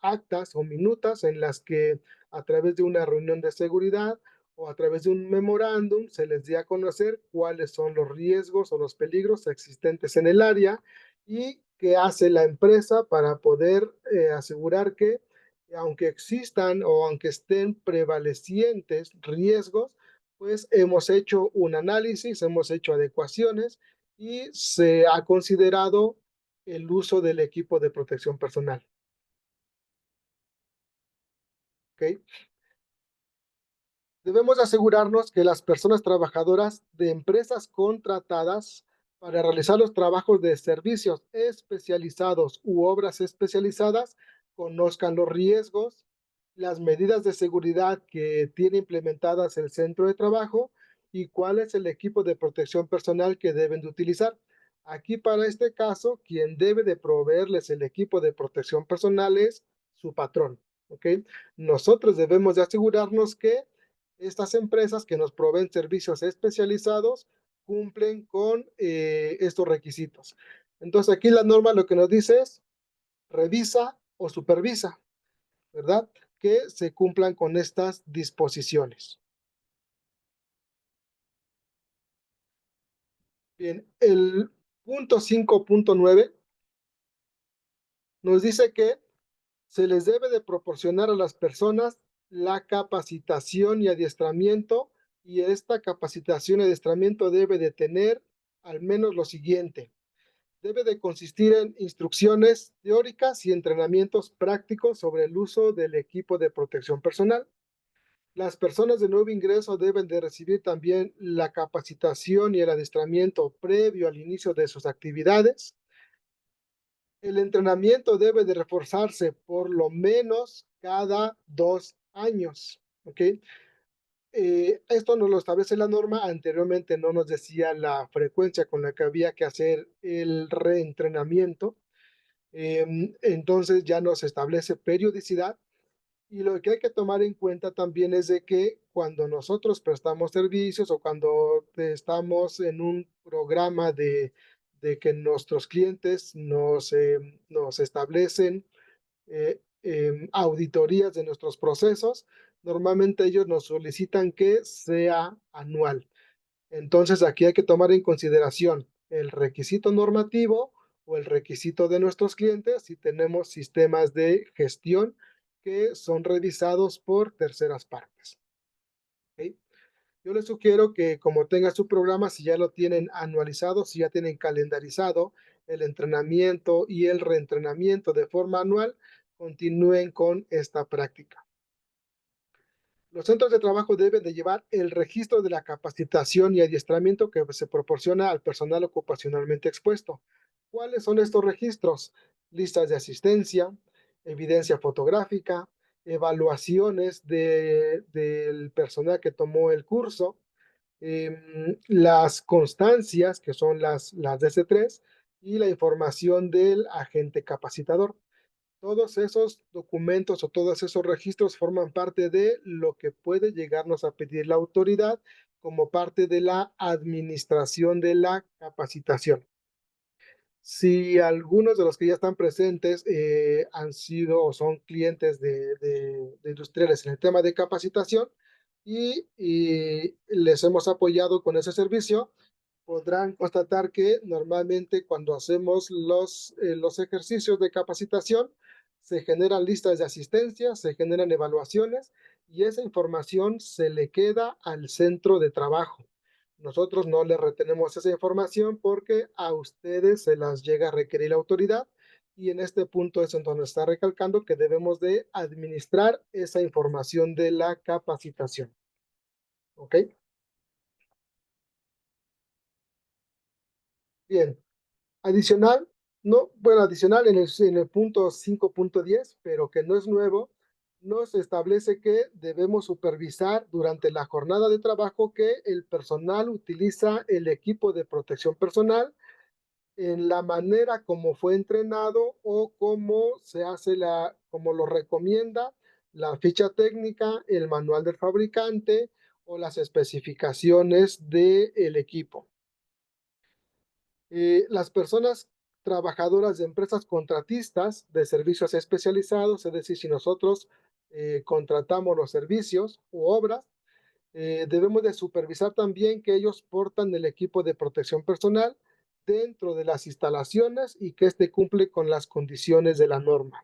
actas o minutas en las que a través de una reunión de seguridad o a través de un memorándum se les dé a conocer cuáles son los riesgos o los peligros existentes en el área y qué hace la empresa para poder asegurar que aunque existan o aunque estén prevalecientes riesgos, pues hemos hecho un análisis, hemos hecho adecuaciones y se ha considerado el uso del equipo de protección personal. ¿Ok? Debemos asegurarnos que las personas trabajadoras de empresas contratadas para realizar los trabajos de servicios especializados u obras especializadas conozcan los riesgos, las medidas de seguridad que tiene implementadas el centro de trabajo y cuál es el equipo de protección personal que deben de utilizar. Aquí para este caso, quien debe de proveerles el equipo de protección personal es su patrón. ¿Ok? Nosotros debemos de asegurarnos que estas empresas que nos proveen servicios especializados cumplen con estos requisitos. Entonces aquí la norma lo que nos dice es revisa o supervisa, ¿verdad? Que se cumplan con estas disposiciones. Bien, el punto 5.9 nos dice que se les debe de proporcionar a las personas la capacitación y adiestramiento y esta capacitación y adiestramiento debe de tener al menos lo siguiente. Debe de consistir en instrucciones teóricas y entrenamientos prácticos sobre el uso del equipo de protección personal. Las personas de nuevo ingreso deben de recibir también la capacitación y el adiestramiento previo al inicio de sus actividades. El entrenamiento debe de reforzarse por lo menos cada 2 años, ¿ok? Esto nos lo establece la norma. Anteriormente no nos decía la frecuencia con la que había que hacer el reentrenamiento. Entonces ya nos establece periodicidad. Y lo que hay que tomar en cuenta también es de que cuando nosotros prestamos servicios o cuando estamos en un programa de que nuestros clientes nos establecen auditorías de nuestros procesos, normalmente ellos nos solicitan que sea anual. Entonces aquí hay que tomar en consideración el requisito normativo o el requisito de nuestros clientes si tenemos sistemas de gestión que son revisados por terceras partes. ¿Ok? Yo les sugiero que como tenga su programa, si ya lo tienen anualizado, si ya tienen calendarizado el entrenamiento y el reentrenamiento de forma anual, continúen con esta práctica. Los centros de trabajo deben de llevar el registro de la capacitación y adiestramiento que se proporciona al personal ocupacionalmente expuesto. ¿Cuáles son estos registros? Listas de asistencia, evidencia fotográfica, evaluaciones del personal que tomó el curso, las constancias, que son las DC3, y la información del agente capacitador. Todos esos documentos o todos esos registros forman parte de lo que puede llegarnos a pedir la autoridad como parte de la administración de la capacitación. Si algunos de los que ya están presentes han sido o son clientes de industriales en el tema de capacitación y les hemos apoyado con ese servicio, podrán constatar que normalmente cuando hacemos los ejercicios de capacitación, se generan listas de asistencia, se generan evaluaciones y esa información se le queda al centro de trabajo. Nosotros no les retenemos esa información porque a ustedes se las llega a requerir la autoridad y en este punto es en donde está recalcando que debemos de administrar esa información de la capacitación. ¿Ok? Bien. Adicional, no, bueno, adicional en el punto 5.10, pero que no es nuevo, nos establece que debemos supervisar durante la jornada de trabajo que el personal utiliza el equipo de protección personal en la manera como fue entrenado o como se hace como lo recomienda la ficha técnica, el manual del fabricante o las especificaciones del equipo. Las personas trabajadoras de empresas contratistas de servicios especializados, es decir, si nosotros contratamos los servicios u obras, debemos de supervisar también que ellos portan el equipo de protección personal dentro de las instalaciones y que éste cumple con las condiciones de la norma.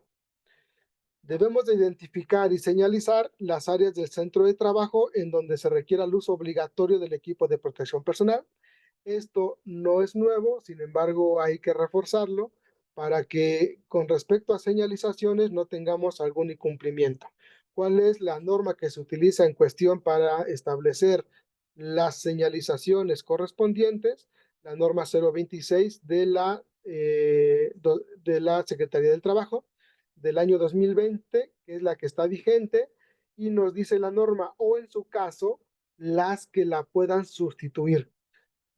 Debemos de identificar y señalizar las áreas del centro de trabajo en donde se requiera el uso obligatorio del equipo de protección personal. Esto no es nuevo, sin embargo, hay que reforzarlo para que con respecto a señalizaciones no tengamos algún incumplimiento. ¿Cuál es la norma que se utiliza en cuestión para establecer las señalizaciones correspondientes? La norma 026 de la Secretaría del Trabajo del año 2020, que es la que está vigente, y nos dice la norma, o en su caso, las que la puedan sustituir.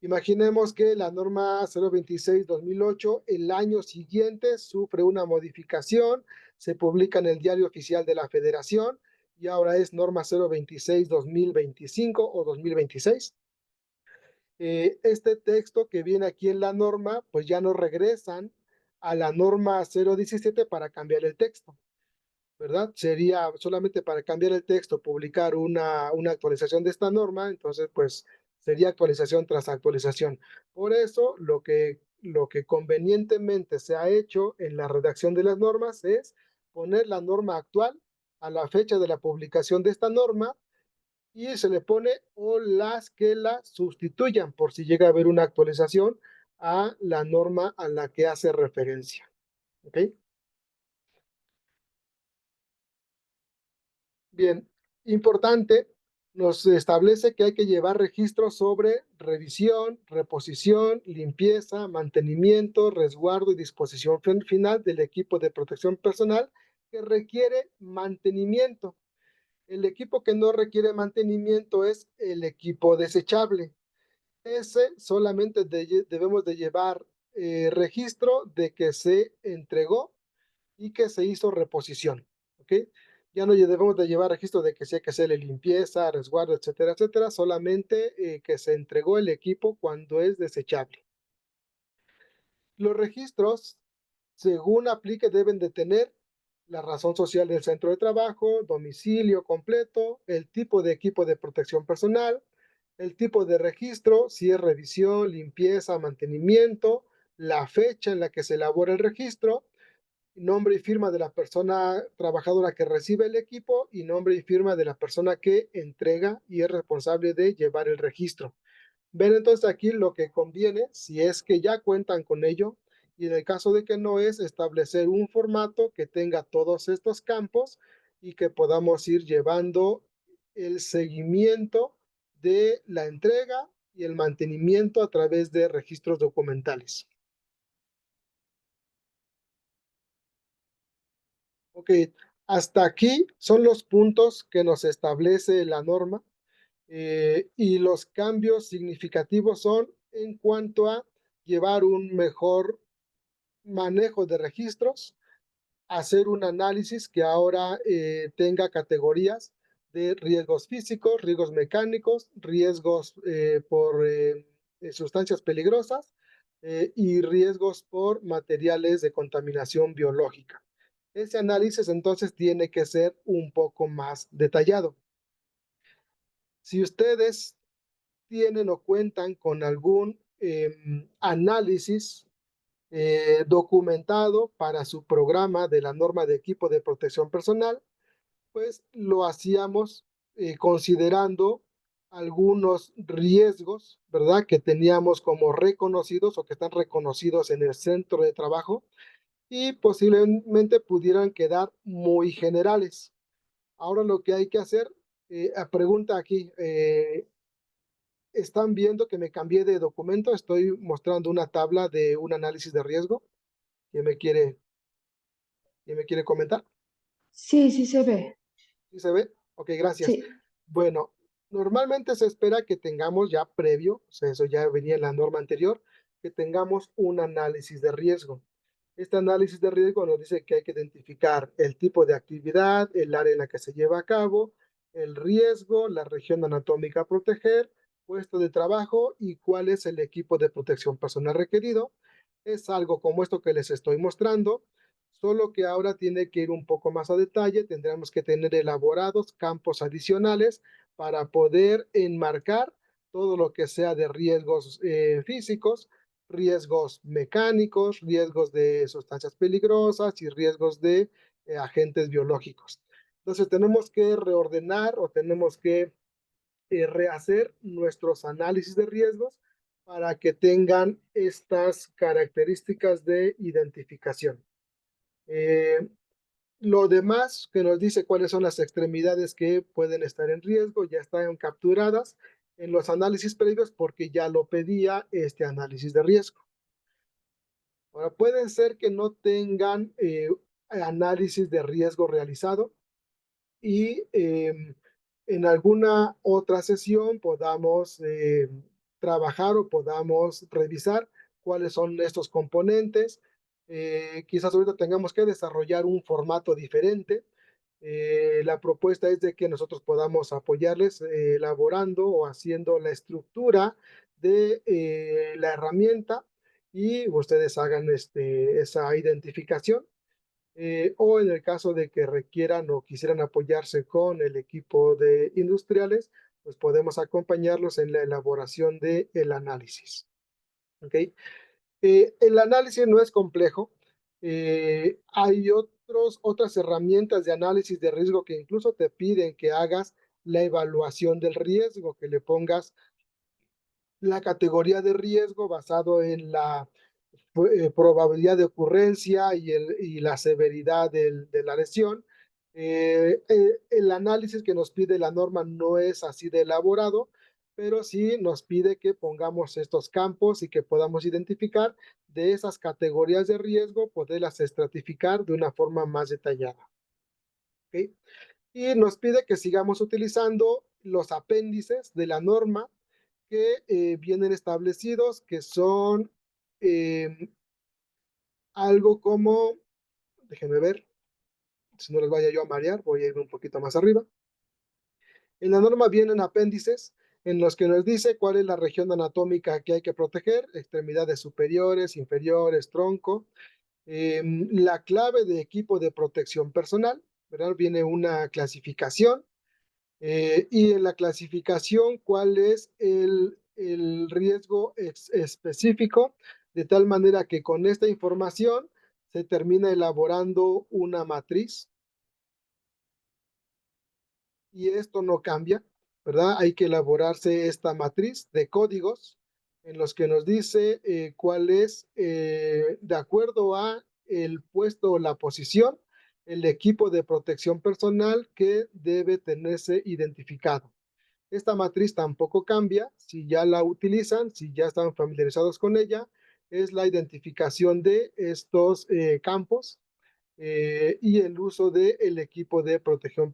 Imaginemos que la norma 026-2008 el año siguiente sufre una modificación, se publica en el Diario Oficial de la Federación y ahora es norma 026-2025 o 2026. Este texto que viene aquí en la norma, pues ya nos regresan a la norma 017 para cambiar el texto, ¿verdad? Sería solamente para cambiar el texto, publicar una actualización de esta norma, entonces pues sería actualización tras actualización. Por eso lo que convenientemente se ha hecho en la redacción de las normas es poner la norma actual a la fecha de la publicación de esta norma y se le pone o las que la sustituyan por si llega a haber una actualización a la norma a la que hace referencia. ¿Ok? Bien, importante, nos establece que hay que llevar registros sobre revisión, reposición, limpieza, mantenimiento, resguardo y disposición final del equipo de protección personal que requiere mantenimiento. El equipo que no requiere mantenimiento es el equipo desechable. Ese solamente debemos de llevar registro de que se entregó y que se hizo reposición, ¿ok? Ya no debemos de llevar registro de que sí hay que hacerle limpieza, resguardo, etcétera, etcétera, solamente que se entregó el equipo cuando es desechable. Los registros, según aplique, deben de tener la razón social del centro de trabajo, domicilio completo, el tipo de equipo de protección personal, el tipo de registro, si es revisión, limpieza, mantenimiento, la fecha en la que se elabora el registro, nombre y firma de la persona trabajadora que recibe el equipo y nombre y firma de la persona que entrega y es responsable de llevar el registro. Ven entonces aquí lo que conviene, si es que ya cuentan con ello, y en el caso de que no es, establecer un formato que tenga todos estos campos y que podamos ir llevando el seguimiento de la entrega y el mantenimiento a través de registros documentales. Ok, hasta aquí son los puntos que nos establece la norma y los cambios significativos son en cuanto a llevar un mejor manejo de registros, hacer un análisis que ahora tenga categorías de riesgos físicos, riesgos mecánicos, riesgos por sustancias peligrosas y riesgos por materiales de contaminación biológica. Ese análisis entonces tiene que ser un poco más detallado. Si ustedes tienen o cuentan con algún análisis documentado para su programa de la norma de equipo de protección personal, pues lo hacíamos considerando algunos riesgos, ¿verdad? Que teníamos como reconocidos o que están reconocidos en el centro de trabajo y posiblemente pudieran quedar muy generales. Ahora lo que hay que hacer, pregunta aquí, están viendo que me cambié de documento, estoy mostrando una tabla de un análisis de riesgo que me quiere comentar. Sí, sí se ve. ¿Sí se ve? Ok, gracias. Sí. Bueno, normalmente se espera que tengamos ya previo, o sea, eso ya venía en la norma anterior, que tengamos un análisis de riesgo. Este análisis de riesgo nos dice que hay que identificar el tipo de actividad, el área en la que se lleva a cabo, el riesgo, la región anatómica a proteger, puesto de trabajo y cuál es el equipo de protección personal requerido. Es algo como esto que les estoy mostrando, solo que ahora tiene que ir un poco más a detalle, tendremos que tener elaborados campos adicionales para poder enmarcar todo lo que sea de riesgos físicos, riesgos mecánicos, riesgos de sustancias peligrosas y riesgos de agentes biológicos. Entonces tenemos que reordenar o tenemos que rehacer nuestros análisis de riesgos para que tengan estas características de identificación. Lo demás que nos dice cuáles son las extremidades que pueden estar en riesgo ya están capturadas en los análisis previos porque ya lo pedía este análisis de riesgo. Ahora, pueden ser que no tengan análisis de riesgo realizado y en alguna otra sesión podamos trabajar o podamos revisar cuáles son estos componentes. Quizás ahorita tengamos que desarrollar un formato diferente. La propuesta es de que nosotros podamos apoyarles elaborando o haciendo la estructura de la herramienta y ustedes hagan esa identificación o en el caso de que requieran o quisieran apoyarse con el equipo de industriales, pues podemos acompañarlos en la elaboración del análisis. ¿Ok? El análisis no es complejo. Hay otras herramientas de análisis de riesgo que incluso te piden que hagas la evaluación del riesgo, que le pongas la categoría de riesgo basado en la probabilidad de ocurrencia y la severidad de la lesión. El análisis que nos pide la norma no es así de elaborado, pero sí nos pide que pongamos estos campos y que podamos identificar de esas categorías de riesgo, poderlas estratificar de una forma más detallada. ¿Okay? y nos pide que sigamos utilizando los apéndices de la norma que vienen establecidos, que son algo como, déjenme ver, si no les vaya yo a marear, voy a ir un poquito más arriba. En la norma vienen apéndices en los que nos dice cuál es la región anatómica que hay que proteger, extremidades superiores, inferiores, tronco, la clave de equipo de protección personal, ¿verdad? Viene una clasificación y en la clasificación cuál es el riesgo específico, de tal manera que con esta información se termina elaborando una matriz y esto no cambia, ¿verdad? Hay que elaborarse esta matriz de códigos en los que nos dice cuál es, de acuerdo a el puesto o la posición, el equipo de protección personal que debe tenerse identificado. Esta matriz tampoco cambia si ya la utilizan, si ya están familiarizados con ella, es la identificación de estos campos y el uso del equipo de protección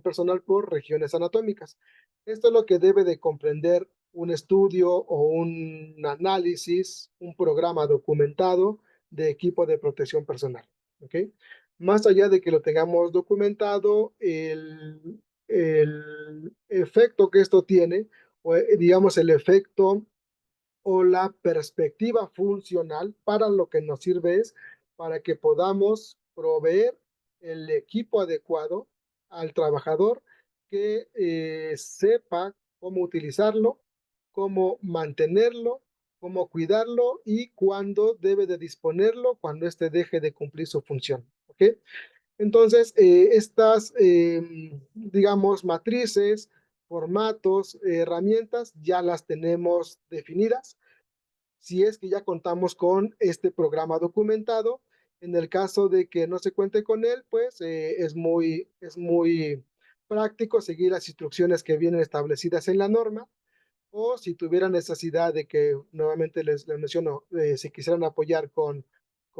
personal por regiones anatómicas. Esto es lo que debe de comprender un estudio o un análisis, un programa documentado de equipo de protección personal. ¿Okay? Más allá de que lo tengamos documentado, el efecto que esto tiene, o digamos el efecto o la perspectiva funcional para lo que nos sirve es para que podamos proveer el equipo adecuado al trabajador que sepa cómo utilizarlo, cómo mantenerlo, cómo cuidarlo y cuándo debe de disponerlo cuando éste deje de cumplir su función. ¿Ok? Entonces, estas, digamos, matrices, formatos, herramientas, ya las tenemos definidas si es que ya contamos con este programa documentado. En el caso de que no se cuente con él, pues es muy práctico seguir las instrucciones que vienen establecidas en la norma, o si tuvieran necesidad de que, nuevamente les menciono, si quisieran apoyar con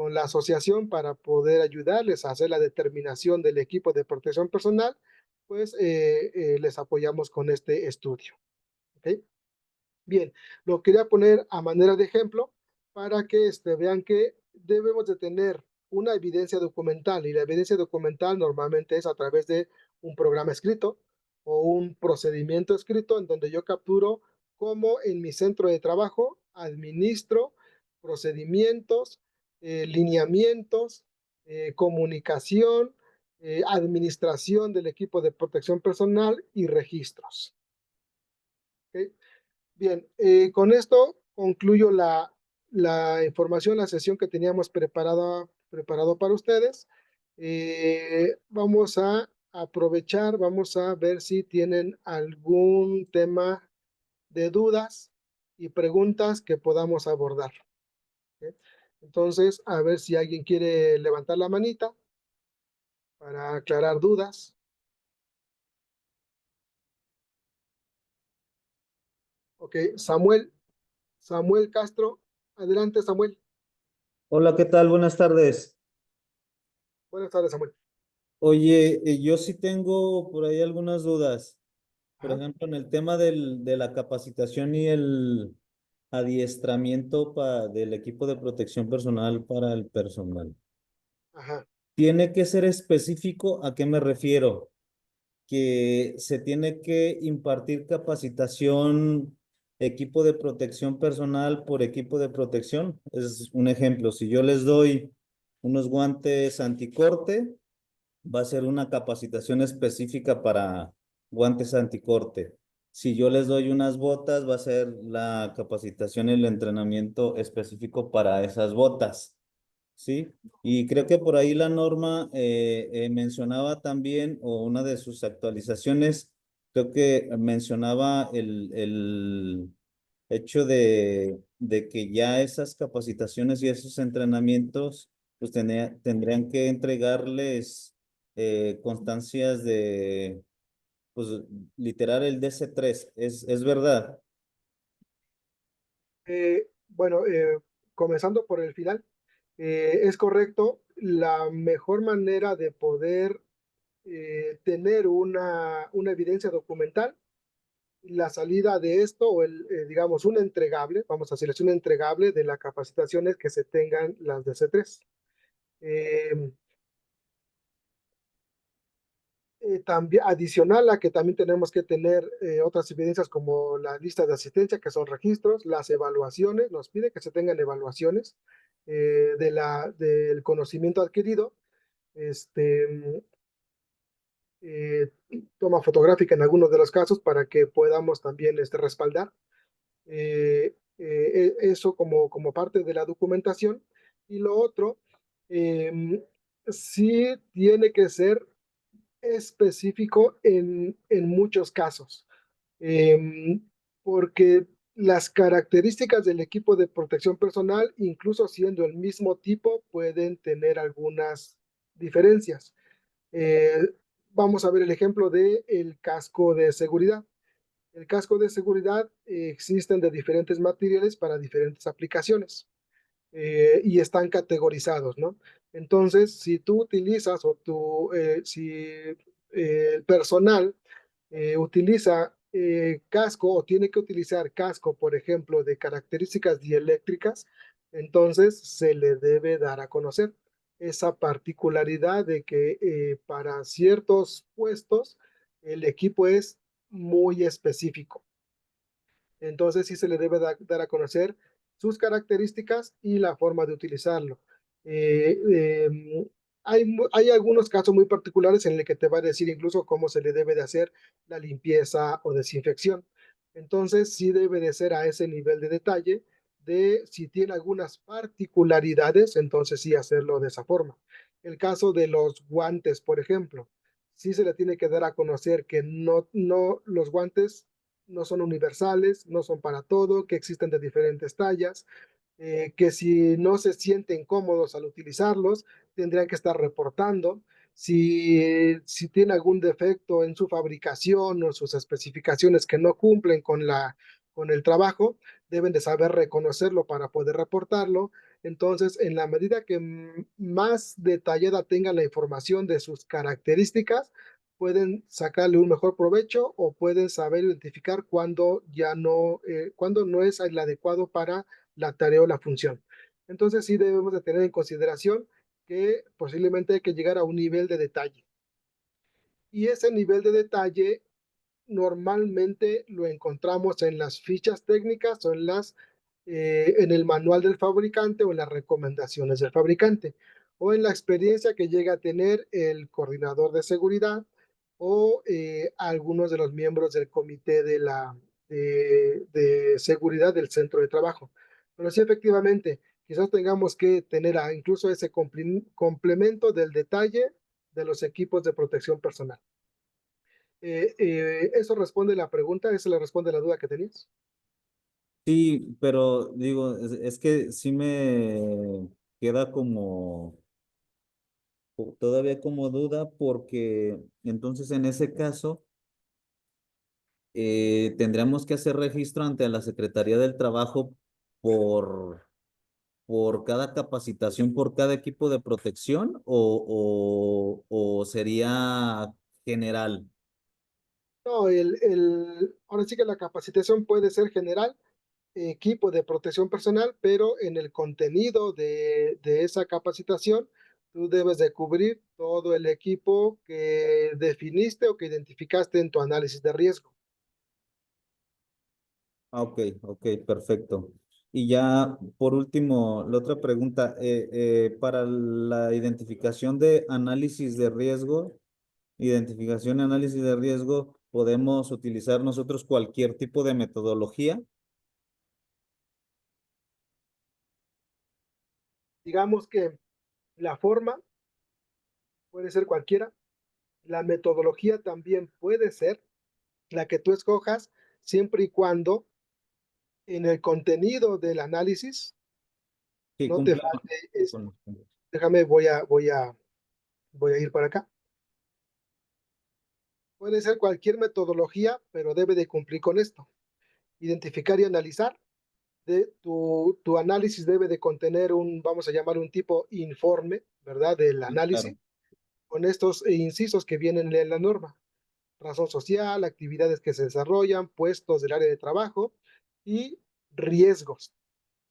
la asociación para poder ayudarles a hacer la determinación del equipo de protección personal, pues les apoyamos con este estudio. ¿Okay? Bien, lo quería poner a manera de ejemplo para que vean que debemos de tener una evidencia documental, y la evidencia documental normalmente es a través de un programa escrito o un procedimiento escrito en donde yo capturo cómo en mi centro de trabajo administro procedimientos, lineamientos, comunicación, administración del equipo de protección personal y registros. ¿Okay? Bien, con esto concluyo la información, la sesión que teníamos preparado para ustedes. Vamos a aprovechar, vamos a ver si tienen algún tema de dudas y preguntas que podamos abordar. ¿Okay? Entonces, a ver si alguien quiere levantar la manita para aclarar dudas. Ok, Samuel Castro, adelante Samuel. Hola, ¿qué tal? Buenas tardes. Buenas tardes, Samuel. Oye, yo sí tengo por ahí algunas dudas. Por Ajá, ejemplo, en el tema de la capacitación y el adiestramiento del equipo de protección personal para el personal. ajá. ¿Tiene que ser específico? ¿A qué me refiero? Que se tiene que impartir capacitación, equipo de protección personal por equipo de protección. Es un ejemplo. Si yo les doy unos guantes anticorte, va a ser una capacitación específica para guantes anticorte. Si yo les doy unas botas, va a ser la capacitación y el entrenamiento específico para esas botas. ¿Sí? Y creo que por ahí la norma mencionaba también, o una de sus actualizaciones, creo que mencionaba el hecho de que ya esas capacitaciones y esos entrenamientos, pues tendrían que entregarles constancias de, pues literal el DC3, es verdad. Bueno, comenzando por el final, es correcto. La mejor manera de poder tener una evidencia documental, la salida de esto o digamos, un entregable, vamos a decirlo, es un entregable de las capacitaciones que se tengan las de C3. También adicional a que también tenemos que tener otras evidencias como la lista de asistencia, que son registros, las evaluaciones, nos pide que se tengan evaluaciones del conocimiento adquirido, este, eh, toma fotográfica en algunos de los casos para que podamos también respaldar eso como parte de la documentación. Y lo otro, sí tiene que ser específico en muchos casos, em, porque las características del equipo de protección personal, incluso siendo el mismo tipo, pueden tener algunas diferencias. Eh, Vamos a ver el ejemplo del casco de seguridad. El casco de seguridad existen de diferentes materiales para diferentes aplicaciones y están categorizados, ¿no? Entonces, si tú utilizas si el personal utiliza casco o tiene que utilizar casco, por ejemplo, de características dieléctricas, entonces se le debe dar a conocer esa particularidad de que para ciertos puestos el equipo es muy específico. Entonces sí se le debe dar a conocer sus características y la forma de utilizarlo. Eh, eh, hay algunos casos muy particulares en el que te va a decir incluso cómo se le debe de hacer la limpieza o desinfección. Entonces sí debe de ser a ese nivel de detalle de si tiene algunas particularidades, entonces sí hacerlo de esa forma. El caso de los guantes, por ejemplo, sí se le tiene que dar a conocer que no los guantes no son universales, no son para todo, que existen de diferentes tallas, que si no se sienten cómodos al utilizarlos, tendrían que estar reportando. Si tiene algún defecto en su fabricación o sus especificaciones que no cumplen con el trabajo, deben de saber reconocerlo para poder reportarlo. Entonces, en la medida que más detallada tenga la información de sus características, pueden sacarle un mejor provecho o pueden saber identificar cuando no es el adecuado para la tarea o la función. Entonces sí debemos de tener en consideración que posiblemente hay que llegar a un nivel de detalle. Y ese nivel de detalle normalmente lo encontramos en las fichas técnicas o en el manual del fabricante o en las recomendaciones del fabricante o en la experiencia que llega a tener el coordinador de seguridad o algunos de los miembros del comité de seguridad del centro de trabajo. Pero sí, efectivamente, quizás tengamos que tener incluso ese complemento del detalle de los equipos de protección personal. ¿Eso responde la pregunta? ¿Eso le responde la duda que tenías? Sí, pero digo, es que sí me queda como todavía como duda porque entonces en ese caso tendríamos que hacer registro ante la Secretaría del Trabajo por, por cada capacitación, por cada equipo de protección o sería general. No, ahora sí que la capacitación puede ser general, equipo de protección personal, pero en el contenido de esa capacitación, tú debes de cubrir todo el equipo que definiste o que identificaste en tu análisis de riesgo. Ah, ok, ok, perfecto. Y ya por último, la otra pregunta, para la identificación y análisis de riesgo, ¿podemos utilizar nosotros cualquier tipo de metodología? Digamos que la forma puede ser cualquiera, la metodología también puede ser la que tú escojas, siempre y cuando en el contenido del análisis Que no te cumpla falte con esto. los- Déjame, voy a ir para acá. Puede ser cualquier metodología, pero debe de cumplir con esto. Identificar y analizar. Tu análisis debe de contener vamos a llamar un tipo informe, ¿verdad? Del Sí, análisis. claro. con estos incisos que vienen en la norma: razón social, actividades que se desarrollan, puestos del área de trabajo y riesgos.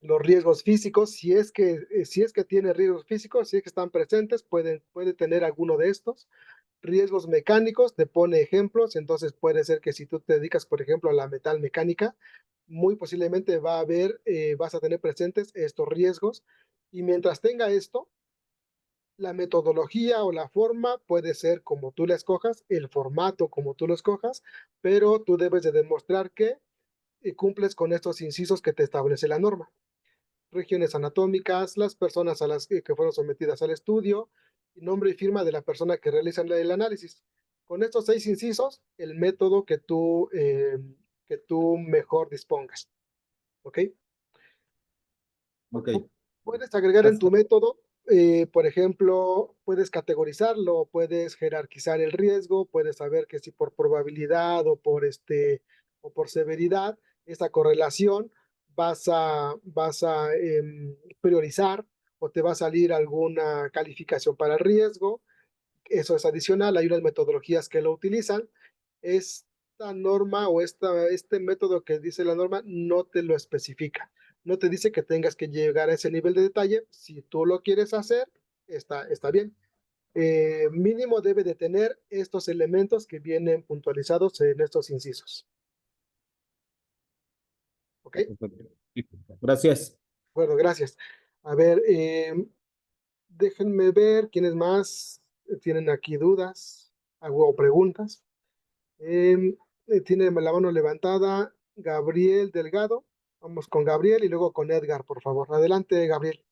Los riesgos físicos, si es que tiene riesgos físicos, si es que están presentes, puede tener alguno de estos. Riesgos mecánicos, te pone ejemplos, entonces puede ser que si tú te dedicas, por ejemplo, a la metal mecánica, muy posiblemente vas a tener presentes estos riesgos, y mientras tenga esto, la metodología o la forma puede ser como tú la escojas, el formato como tú lo escojas, pero tú debes de demostrar que cumples con estos incisos que te establece la norma: regiones anatómicas, las personas a las que fueron sometidas al estudio, nombre y firma de la persona que realiza el análisis. Con estos 6 incisos, el método que tú mejor dispongas. ¿Ok? Ok, Puedes agregar en tu gracias. método, por ejemplo, puedes categorizarlo, puedes jerarquizar el riesgo, puedes saber que si por probabilidad o por severidad, esta correlación vas a priorizar, o te va a salir alguna calificación para el riesgo. Eso es adicional, hay unas metodologías que lo utilizan. Esta norma o este método que dice la norma no te lo especifica, no te dice que tengas que llegar a ese nivel de detalle. Si tú lo quieres hacer, está bien. Mínimo debe de tener estos elementos que vienen puntualizados en estos incisos. ¿Ok? Gracias. Bueno, gracias. A ver, déjenme ver quiénes más tienen aquí dudas o preguntas. Tiene la mano levantada Gabriel Delgado. Vamos con Gabriel y luego con Edgar, por favor. Adelante, Gabriel.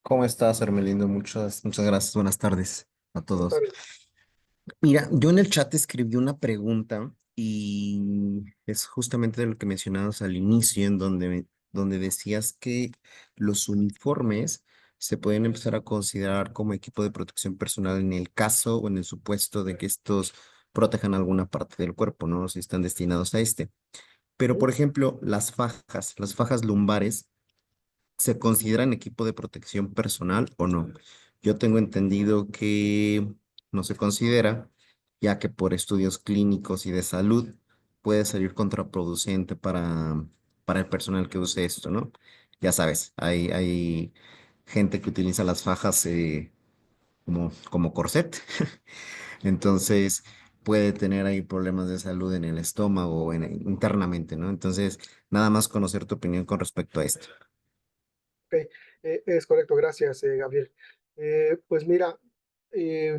¿Cómo estás, Hermelindo? Muchas gracias. Buenas tardes a Buenas todos. tardes. Mira, yo en el chat escribí una pregunta y es justamente de lo que mencionabas al inicio, donde decías que los uniformes se pueden empezar a considerar como equipo de protección personal en el caso o en el supuesto de que estos protejan alguna parte del cuerpo, ¿no? Si están destinados a este. Pero, por ejemplo, las fajas lumbares, ¿se consideran equipo de protección personal o no? Yo tengo entendido que no se considera, ya que por estudios clínicos y de salud puede salir contraproducente para el personal que use esto, ¿no? Ya sabes, hay gente que utiliza las fajas como corset, entonces puede tener ahí problemas de salud en el estómago o internamente, ¿no? Entonces, nada más conocer tu opinión con respecto a esto. Ok, es correcto, gracias, Gabriel. Pues mira, eh,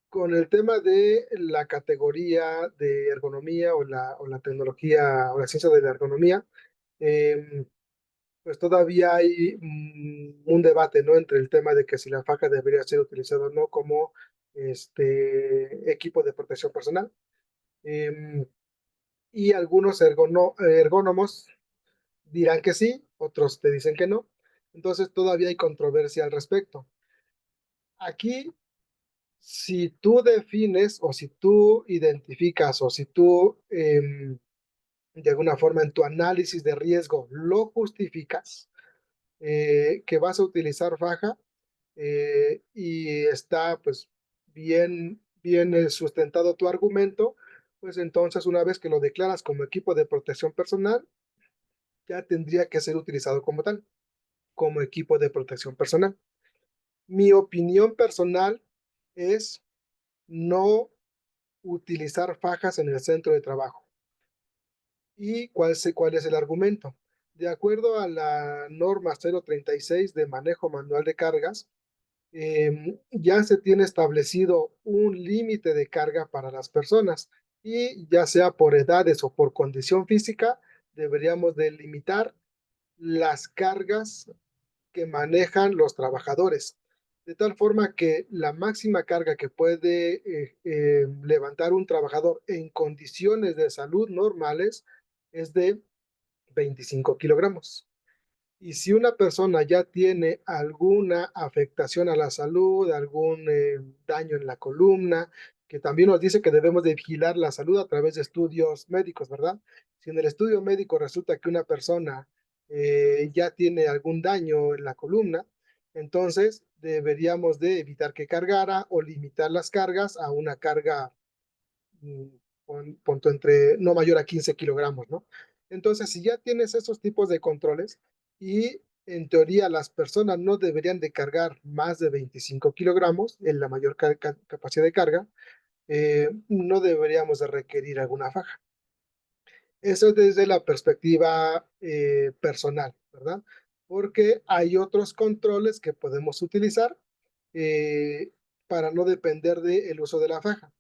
con el tema de la categoría de ergonomía o la tecnología o la ciencia de la ergonomía, eh, pues todavía hay un debate, ¿no? Entre el tema de que si la faja debería ser utilizada o no como equipo de protección personal. Em, y algunos ergónomos dirán que sí, otros te dicen que no. Entonces todavía hay controversia al respecto. Aquí, si tú defines o si tú identificas o si tú de alguna forma en tu análisis de riesgo lo justificas, que vas a utilizar faja, y está pues bien sustentado tu argumento, pues entonces una vez que lo declaras como equipo de protección personal, ya tendría que ser utilizado como tal, como equipo de protección personal. Mi opinión personal es no utilizar fajas en el centro de trabajo. ¿Y cuál es el argumento? De acuerdo a la norma 036 de manejo manual de cargas, ya se tiene establecido un límite de carga para las personas, y ya sea por edades o por condición física, deberíamos de limitar las cargas que manejan los trabajadores, de tal forma que la máxima carga que puede levantar un trabajador en condiciones de salud normales es de 25 kilogramos. Y si una persona ya tiene alguna afectación a la salud, algún daño en la columna, que también nos dice que debemos de vigilar la salud a través de estudios médicos, ¿verdad? Si en el estudio médico resulta que una persona ya tiene algún daño en la columna, Entonces, deberíamos de evitar que cargara o limitar las cargas a una carga mm, punto entre no mayor a 15 kilogramos, ¿no? Entonces, si ya tienes esos tipos de controles y en teoría las personas no deberían de cargar más de 25 kilogramos en la mayor capacidad de carga, no deberíamos de requerir alguna faja. Eso es desde la perspectiva personal, ¿verdad? Porque hay otros controles que podemos utilizar eh, para no depender del uso de la faja.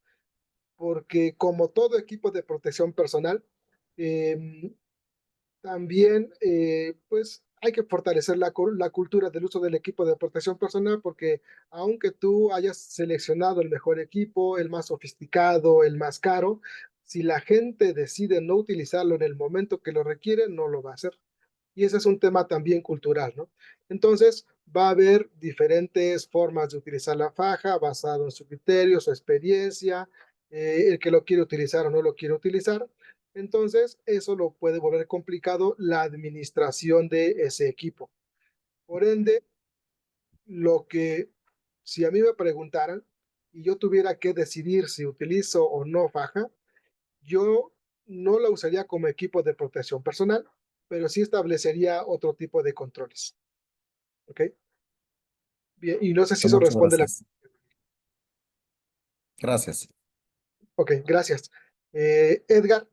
Porque como todo equipo de protección personal, eh, también pues hay que fortalecer la cultura del uso del equipo de protección personal porque aunque tú hayas seleccionado el mejor equipo, el más sofisticado, el más caro, si la gente decide no utilizarlo en el momento que lo requiere, no lo va a hacer. Y ese es un tema también cultural, ¿no? Entonces, va a haber diferentes formas de utilizar la faja basado en su criterio, su experiencia, el que lo quiere utilizar o no lo quiere utilizar. Entonces, eso lo puede volver complicado la administración de ese equipo. Por ende, lo que, si a mí me preguntaran y yo tuviera que decidir si utilizo o no faja, yo no la usaría como equipo de protección personal, pero sí establecería otro tipo de controles. ¿Ok? Bien, y no sé si eso Muchas responde la... gracias. Gracias. Ok, gracias. Edgar,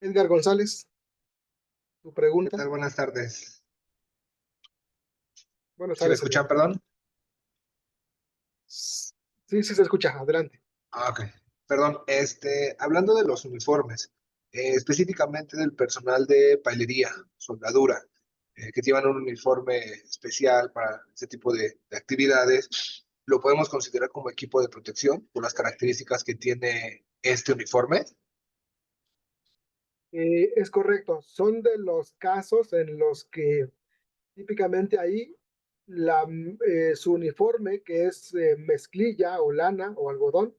Edgar González, tu ¿Qué pregunta. tal? Buenas tardes. Buenas ¿Sí me tardes, Edgar. escuchan, perdón? Sí, sí se escucha. Adelante. Ah, ok. Perdón, hablando de los uniformes, específicamente del personal de pailería, soldadura, que llevan un uniforme especial para ese tipo de actividades, ¿lo podemos considerar como equipo de protección por las características que tiene este uniforme? Es correcto. Son de los casos en los que típicamente ahí su uniforme, que es mezclilla o lana o algodón,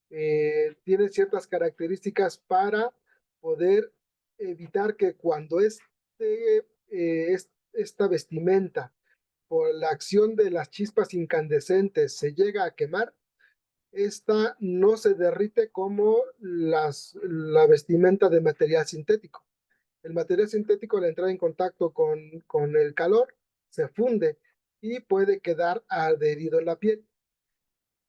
tiene ciertas características para poder evitar que cuando esta vestimenta, por la acción de las chispas incandescentes, se llega a quemar, esta no se derrite como la vestimenta de material sintético. El material sintético, al entrar en contacto con el calor, se funde y puede quedar adherido en la piel.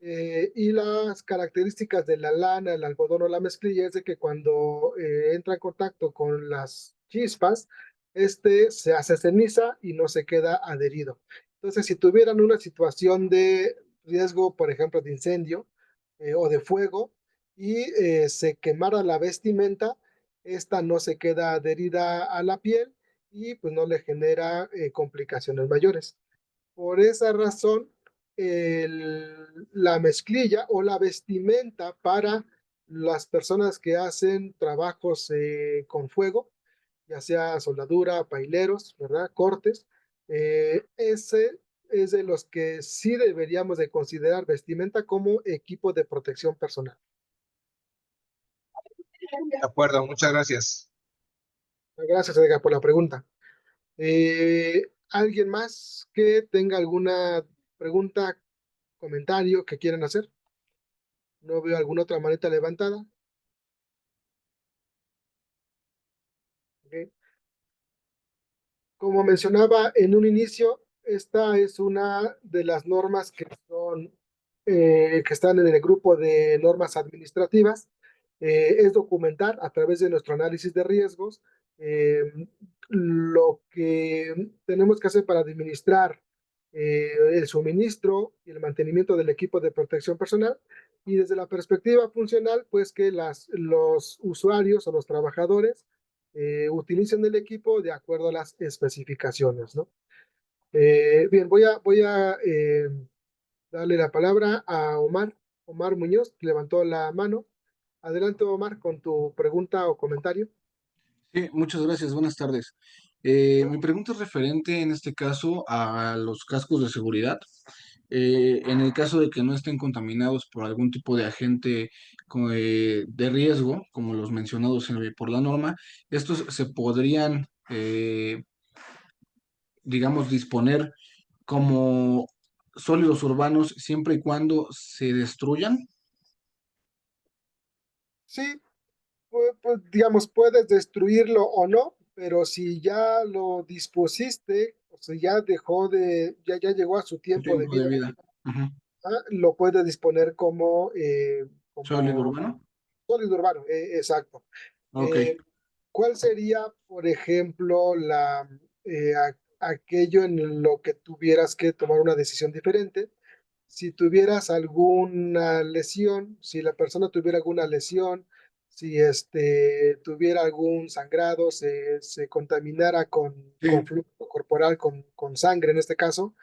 Y las características de la lana, el algodón o la mezclilla es de que cuando entra en contacto con las chispas, este se hace ceniza y no se queda adherido. Entonces, si tuvieran una situación de riesgo, por ejemplo, de incendio o de fuego, y se quemara la vestimenta, esta no se queda adherida a la piel y pues no le genera complicaciones mayores. Por esa razón, la mezclilla o la vestimenta para las personas que hacen trabajos con fuego, ya sea soldadura, paileros, ¿verdad? Cortes, ese es de los que sí deberíamos de considerar vestimenta como equipo de protección personal. De acuerdo, muchas gracias. Gracias, Edgar, por la pregunta. ¿Alguien más que tenga alguna pregunta, comentario que quieran hacer? No veo alguna otra maneta levantada. ¿Ok? Como mencionaba en un inicio, esta es una de las normas que están en el grupo de normas administrativas. Es documentar a través de nuestro análisis de riesgos eh, lo que tenemos que hacer para administrar el suministro y el mantenimiento del equipo de protección personal. Y desde la perspectiva funcional, pues que los usuarios o los trabajadores utilicen el equipo de acuerdo a las especificaciones, ¿no? Bien, voy a darle la palabra a Omar. Omar Muñoz, que levantó la mano. Adelante, Omar, con tu pregunta o comentario. Sí, muchas gracias, buenas tardes. Mi pregunta es referente en este caso a los cascos de seguridad. En el caso de que no estén contaminados por algún tipo de agente de riesgo, como los mencionados por la norma, estos se podrían, digamos, disponer como sólidos urbanos siempre y cuando se destruyan? Sí, pues, digamos, puedes destruirlo o no, pero si ya lo dispusiste, o sea, ya dejó ya llegó a su ¿Qué tiempo de tiempo de vida, vida? Ujú. lo puedes disponer ¿Sólido como urbano? sólido urbano, exacto. Ok. Eh, ¿Cuál sería, por ejemplo, aquello en lo que tuvieras que tomar una decisión diferente? Si tuvieras alguna lesión, si la persona tuviera alguna lesión, si tuviera algún sangrado, se contaminara con Sí, flujo corporal, con sangre en este caso,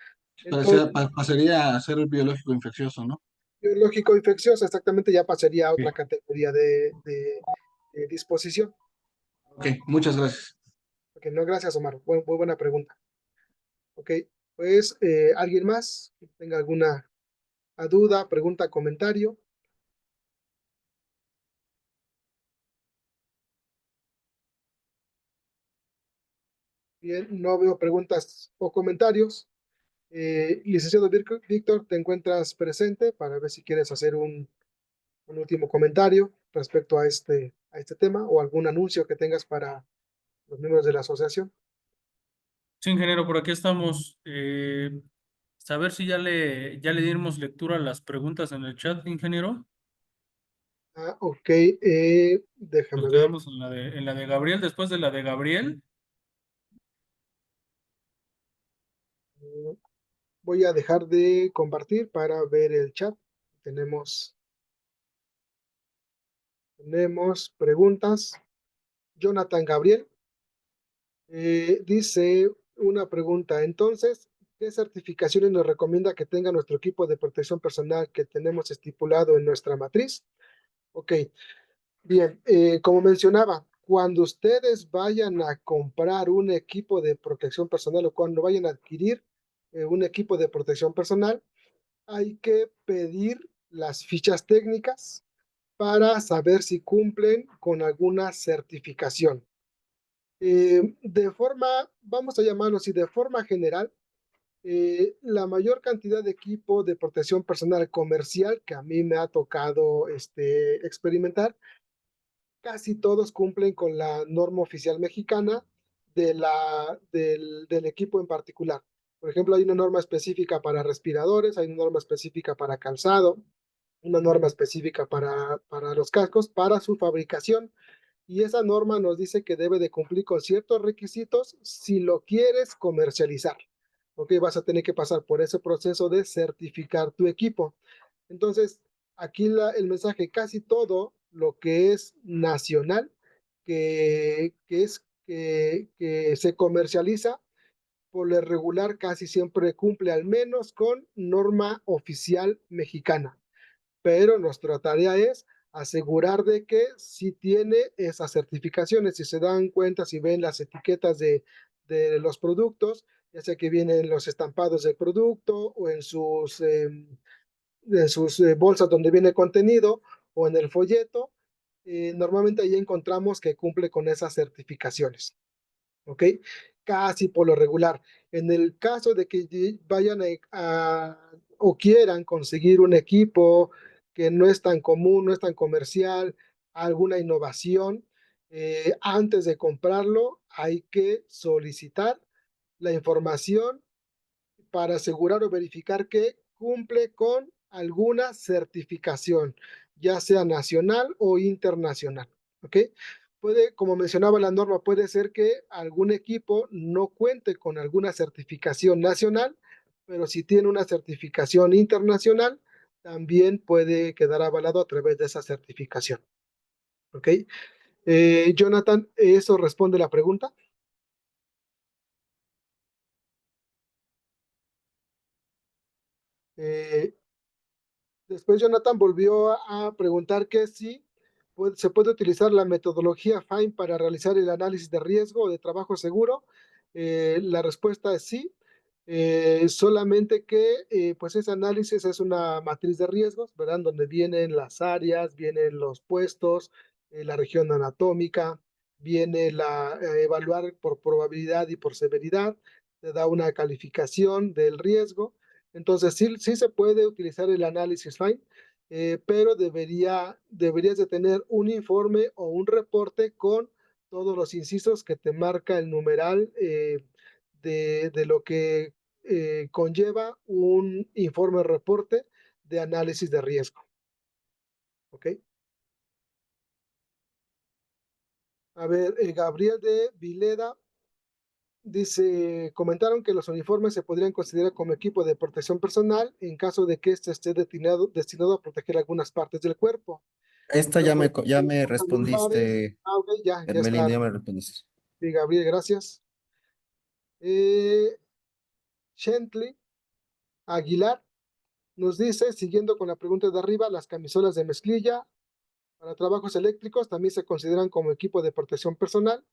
parecía- entonces, pasaría a ser biológico infeccioso, ¿no? biológico infeccioso exactamente ya pasaría a Sí. otra categoría de disposición. Ok, muchas gracias. Ok, no, gracias, Omar. Muy buena pregunta. Ok, pues, ¿alguien más que tenga alguna duda, pregunta, comentario? Bien, no veo preguntas o comentarios. Licenciado Víctor, ¿te encuentras presente para ver si quieres hacer un último comentario respecto a este tema o algún anuncio que tengas para los miembros de la asociación? Sí, ingeniero, por aquí estamos. Saber si ya le dimos lectura a las preguntas en el chat, ingeniero. Ok, Nos déjame ver. quedamos en la de Gabriel, después de la de Gabriel. Voy a dejar de compartir para ver el chat. Tenemos, tenemos preguntas. Jonathan Gabriel dice una pregunta. Entonces, ¿qué certificaciones nos recomienda que tenga nuestro equipo de protección personal que tenemos estipulado en nuestra matriz? Ok, bien. Como mencionaba, cuando ustedes vayan a comprar un equipo de protección personal o cuando vayan a adquirir un equipo de protección personal, hay que pedir las fichas técnicas para saber si cumplen con alguna certificación. De forma, vamos a llamarlo así, de forma general, la mayor cantidad de equipo de protección personal comercial que a mí me ha tocado experimentar, casi todos cumplen con la norma oficial mexicana del equipo en particular. Por ejemplo, hay una norma específica para respiradores, hay una norma específica para calzado, una norma específica para los cascos, para su fabricación, y esa norma nos dice que debe de cumplir con ciertos requisitos si lo quieres comercializar. Ok, vas a tener que pasar por ese proceso de certificar tu equipo. Entonces, aquí el mensaje, casi todo lo que es nacional, que se comercializa, por lo regular casi siempre cumple al menos con norma oficial mexicana, pero nuestra tarea es asegurar de que sí tiene esas certificaciones. Si se dan cuenta, si ven las etiquetas de los productos, ya sea que vienen los estampados del producto o en sus bolsas donde viene el contenido o en el folleto, normalmente ahí encontramos que cumple con esas certificaciones. ¿Ok? Casi por lo regular. En el caso de que vayan o quieran conseguir un equipo que no es tan común, no es tan comercial, alguna innovación, antes de comprarlo hay que solicitar la información para asegurar o verificar que cumple con alguna certificación, ya sea nacional o internacional. ¿Ok? Como mencionaba la norma, puede ser que algún equipo no cuente con alguna certificación nacional, pero si tiene una certificación internacional, también puede quedar avalado a través de esa certificación. ¿Ok? Jonathan, ¿eso responde la pregunta? Eh, Después Jonathan volvió a preguntar que si se puede utilizar la metodología FINE para realizar el análisis de riesgo o de trabajo seguro. La respuesta es sí, solamente que pues ese análisis es una matriz de riesgos, ¿verdad? Donde vienen las áreas, vienen los puestos, la región anatómica, viene evaluar por probabilidad y por severidad, te da una calificación del riesgo. Entonces, sí se puede utilizar el análisis FINE, pero deberías de tener un informe o un reporte con todos los incisos que te marca el numeral de lo que conlleva un informe reporte de análisis de riesgo. ¿Ok? A ver, Gabriel de Vileda dice, comentaron que los uniformes se podrían considerar como equipo de protección personal en caso de que éste esté destinado a proteger algunas partes del cuerpo. Esta Pero, ya por ya ejemplo, me cosas lumbares. respondiste, Ok, ya Hermelinda, está. ya me respondiste. Sí, Gabriel, gracias. Shentley Aguilar nos dice, siguiendo con la pregunta de arriba, las camisolas de mezclilla para trabajos eléctricos también se consideran como equipo de protección personal.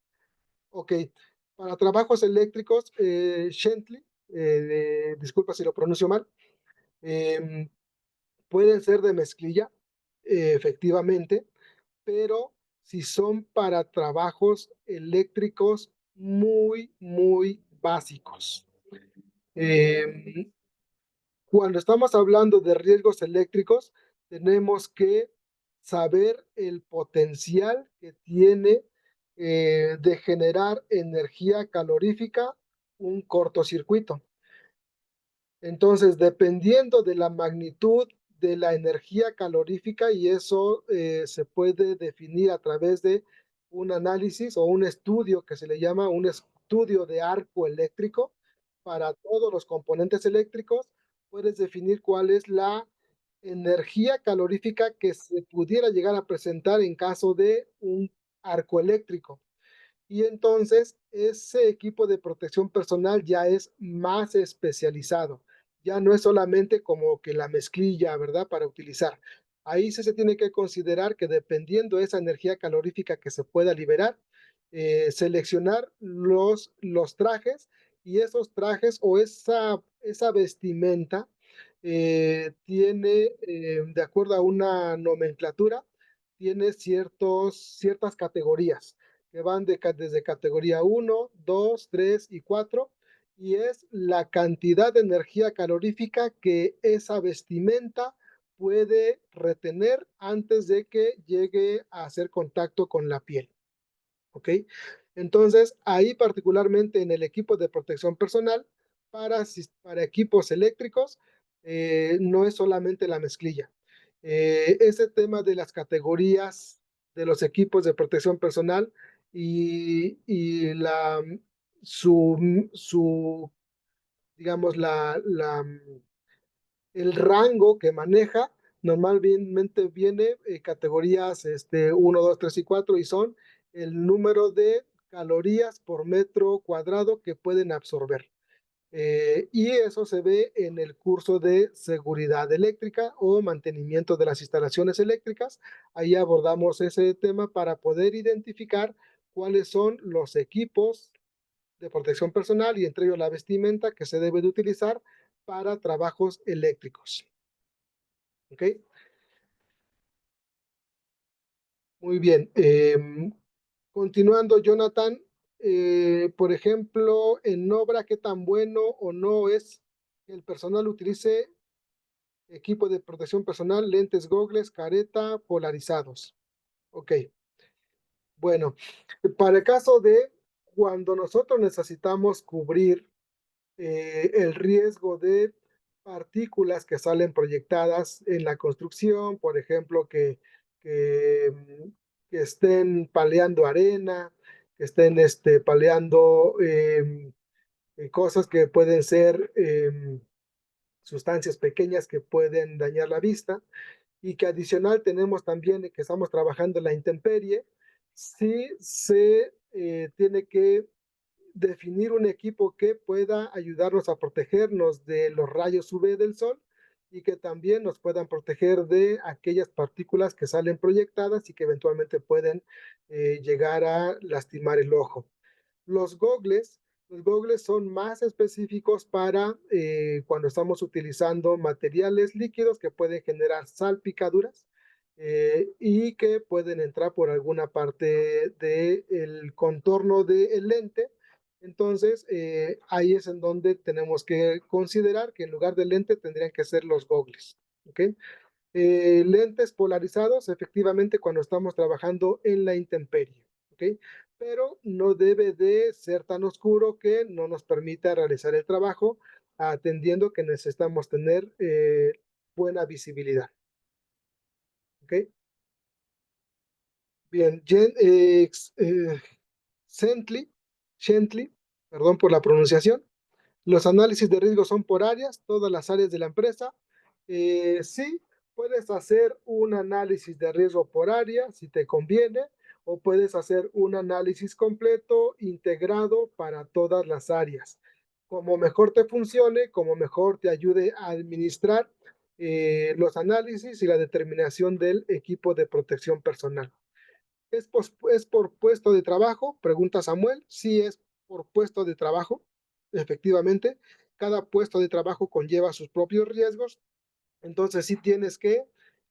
Ok, para trabajos eléctricos, Shentley, disculpa si lo pronuncio mal, pueden ser de mezclilla, efectivamente, pero si son para trabajos eléctricos muy básicos. Cuando estamos hablando de riesgos eléctricos, tenemos que saber el potencial que tiene de generar energía calorífica un cortocircuito. Entonces, dependiendo de la magnitud de la energía calorífica, y eso se puede definir a través de un análisis o un estudio que se le llama un estudio de arco eléctrico para todos los componentes eléctricos, puedes definir cuál es la energía calorífica que se pudiera llegar a presentar en caso de un arco eléctrico. Y entonces ese equipo de protección personal ya es más especializado. Ya no es solamente como que la mezclilla, ¿verdad? Para utilizar. Ahí sí se tiene que considerar que dependiendo de esa energía calorífica que se pueda liberar, seleccionar los trajes y esos trajes o esa vestimenta tiene, de acuerdo a una nomenclatura, tiene ciertas categorías que van desde categoría 1, 2, 3 y 4, y es la cantidad de energía calorífica que esa vestimenta puede retener antes de que llegue a hacer contacto con la piel. ¿Ok? Entonces, ahí particularmente en el equipo de protección personal, para equipos eléctricos, no es solamente la mezclilla. Ese tema de las categorías de los equipos de protección personal y su digamos, el rango que maneja normalmente viene categorías 1, 2, 3 y 4 y son el número de calorías por metro cuadrado que pueden absorber. Y eso se ve en el curso de seguridad eléctrica o mantenimiento de las instalaciones eléctricas. Ahí abordamos ese tema para poder identificar cuáles son los equipos de protección personal y entre ellos la vestimenta que se debe de utilizar para trabajos eléctricos. ¿Ok? Muy bien. Continuando, Jonathan, por ejemplo, en obra, ¿qué tan bueno o no es que el personal utilice equipo de protección personal, lentes, gogles, careta, polarizados? Ok. Bueno, para el caso de cuando nosotros necesitamos cubrir el riesgo de partículas que salen proyectadas en la construcción, por ejemplo, que estén paleando arena, que estén paleando cosas que pueden ser sustancias pequeñas que pueden dañar la vista y que adicional tenemos también que estamos trabajando en la intemperie, sí se tiene que definir un equipo que pueda ayudarnos a protegernos de los rayos UV del sol y que también nos puedan proteger de aquellas partículas que salen proyectadas y que eventualmente pueden llegar a lastimar el ojo. Los gogles son más específicos para cuando estamos utilizando materiales líquidos que pueden generar salpicaduras y que pueden entrar por alguna parte del contorno del lente Entonces, ahí es en donde tenemos que considerar que en lugar de lente tendrían que ser los gogles. ¿Ok? Lentes polarizados, efectivamente, cuando estamos trabajando en la intemperie. ¿Ok? Pero no debe de ser tan oscuro que no nos permita realizar el trabajo, atendiendo que necesitamos tener buena visibilidad. ¿Ok? Bien, Shentley, perdón por la pronunciación. Los análisis de riesgo son por áreas, todas las áreas de la empresa. Sí, puedes hacer un análisis de riesgo por área si te conviene, o puedes hacer un análisis completo, integrado para todas las áreas. Como mejor te funcione, como mejor te ayude a administrar los análisis y la determinación del equipo de protección personal. ¿Es por puesto de trabajo? Pregunta Samuel. Sí, es por puesto de trabajo, efectivamente. Cada puesto de trabajo conlleva sus propios riesgos, entonces sí tienes que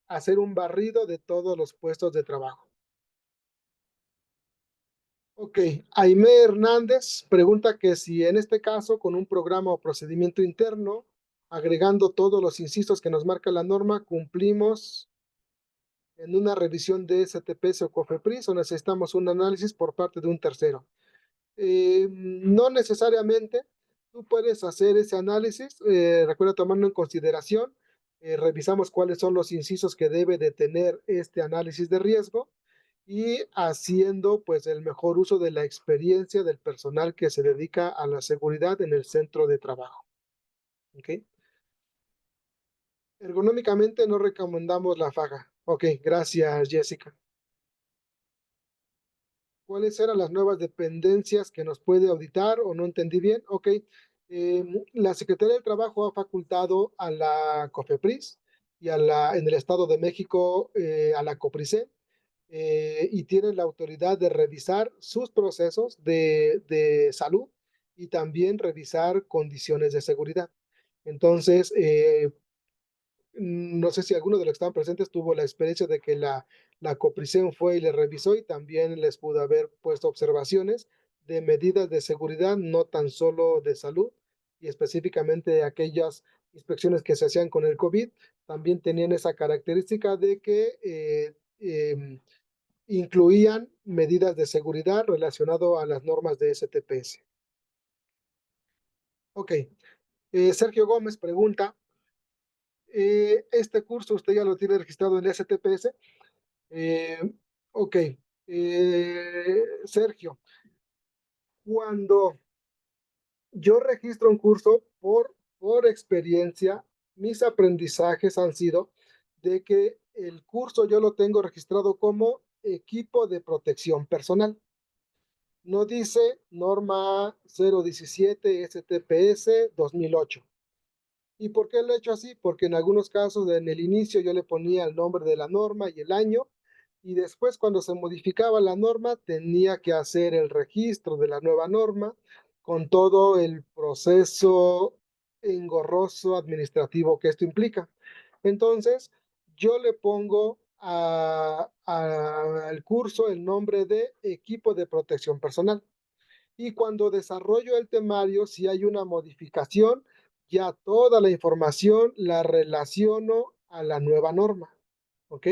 hacer un barrido de todos los puestos de trabajo. Ok, Aimé Hernández pregunta que si en este caso, con un programa o procedimiento interno, agregando todos los incisos que nos marca la norma, cumplimos en una revisión de STPS o COFEPRIS, o necesitamos un análisis por parte de un tercero. No necesariamente. Tú puedes hacer ese análisis, recuerda tomarlo en consideración. Revisamos cuáles son los incisos que debe de tener este análisis de riesgo, y haciendo pues el mejor uso de la experiencia del personal que se dedica a la seguridad en el centro de trabajo. ¿Ok? Ergonómicamente no recomendamos la faja. Ok, gracias, Jessica. ¿Cuáles eran las nuevas dependencias que nos puede auditar, o no entendí bien? Ok, la Secretaría del Trabajo ha facultado a la COFEPRIS y en el Estado de México, a la COPRISE, y tienen la autoridad de revisar sus procesos de salud, y también revisar condiciones de seguridad. Entonces, no sé si alguno de los que estaban presentes tuvo la experiencia de que la Copricen fue y le revisó, y también les pudo haber puesto observaciones de medidas de seguridad, no tan solo de salud, y específicamente aquellas inspecciones que se hacían con el COVID, también tenían esa característica de que incluían medidas de seguridad relacionado a las normas de STPS. Ok, Sergio Gómez pregunta, este curso usted ya lo tiene registrado en STPS. Ok, Sergio, cuando yo registro un curso por experiencia, mis aprendizajes han sido de que el curso yo lo tengo registrado como equipo de protección personal. No dice norma 017 STPS 2008. ¿Y por qué lo he hecho así? Porque en algunos casos en el inicio yo le ponía el nombre de la norma y el año, y después cuando se modificaba la norma tenía que hacer el registro de la nueva norma con todo el proceso engorroso administrativo que esto implica. Entonces, yo le pongo al curso el nombre de equipo de protección personal. Y cuando desarrollo el temario, si hay una modificación, ya toda la información la relaciono a la nueva norma. ¿Ok?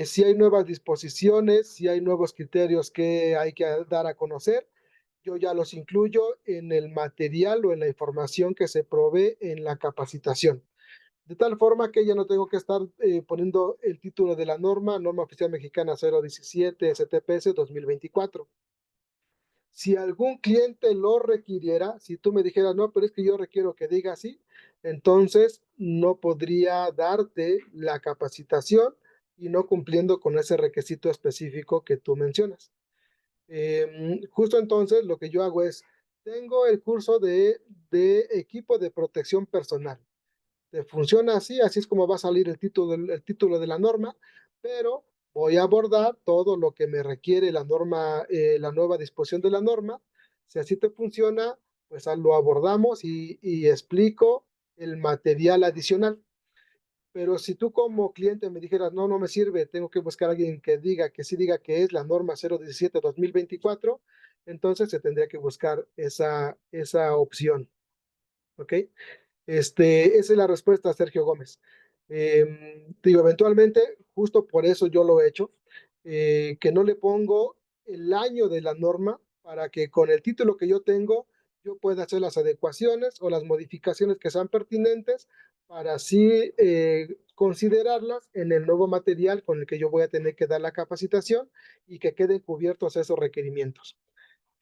Si hay nuevas disposiciones, si hay nuevos criterios que hay que dar a conocer, yo ya los incluyo en el material o en la información que se provee en la capacitación. De tal forma que ya no tengo que estar poniendo el título de la norma, Norma Oficial Mexicana 017 STPS 2024. Si algún cliente lo requiriera, si tú me dijeras, no, pero es que yo requiero que diga así, entonces no podría darte la capacitación, y no cumpliendo con ese requisito específico que tú mencionas. Justo entonces lo que yo hago es, tengo el curso de equipo de protección personal. Te funciona así, así es como va a salir el título de la norma, pero voy a abordar todo lo que me requiere la norma, la nueva disposición de la norma. Si así te funciona, pues lo abordamos y explico el material adicional. Pero si tú como cliente me dijeras, no, no me sirve, tengo que buscar a alguien que diga que sí, diga que es la norma 017-2024, entonces se tendría que buscar esa opción. ¿Ok? Esa es la respuesta, Sergio Gómez. Digo, eventualmente, justo por eso yo lo he hecho, que no le pongo el año de la norma para que con el título que yo tengo, yo pueda hacer las adecuaciones o las modificaciones que sean pertinentes para así considerarlas en el nuevo material con el que yo voy a tener que dar la capacitación y que queden cubiertos esos requerimientos.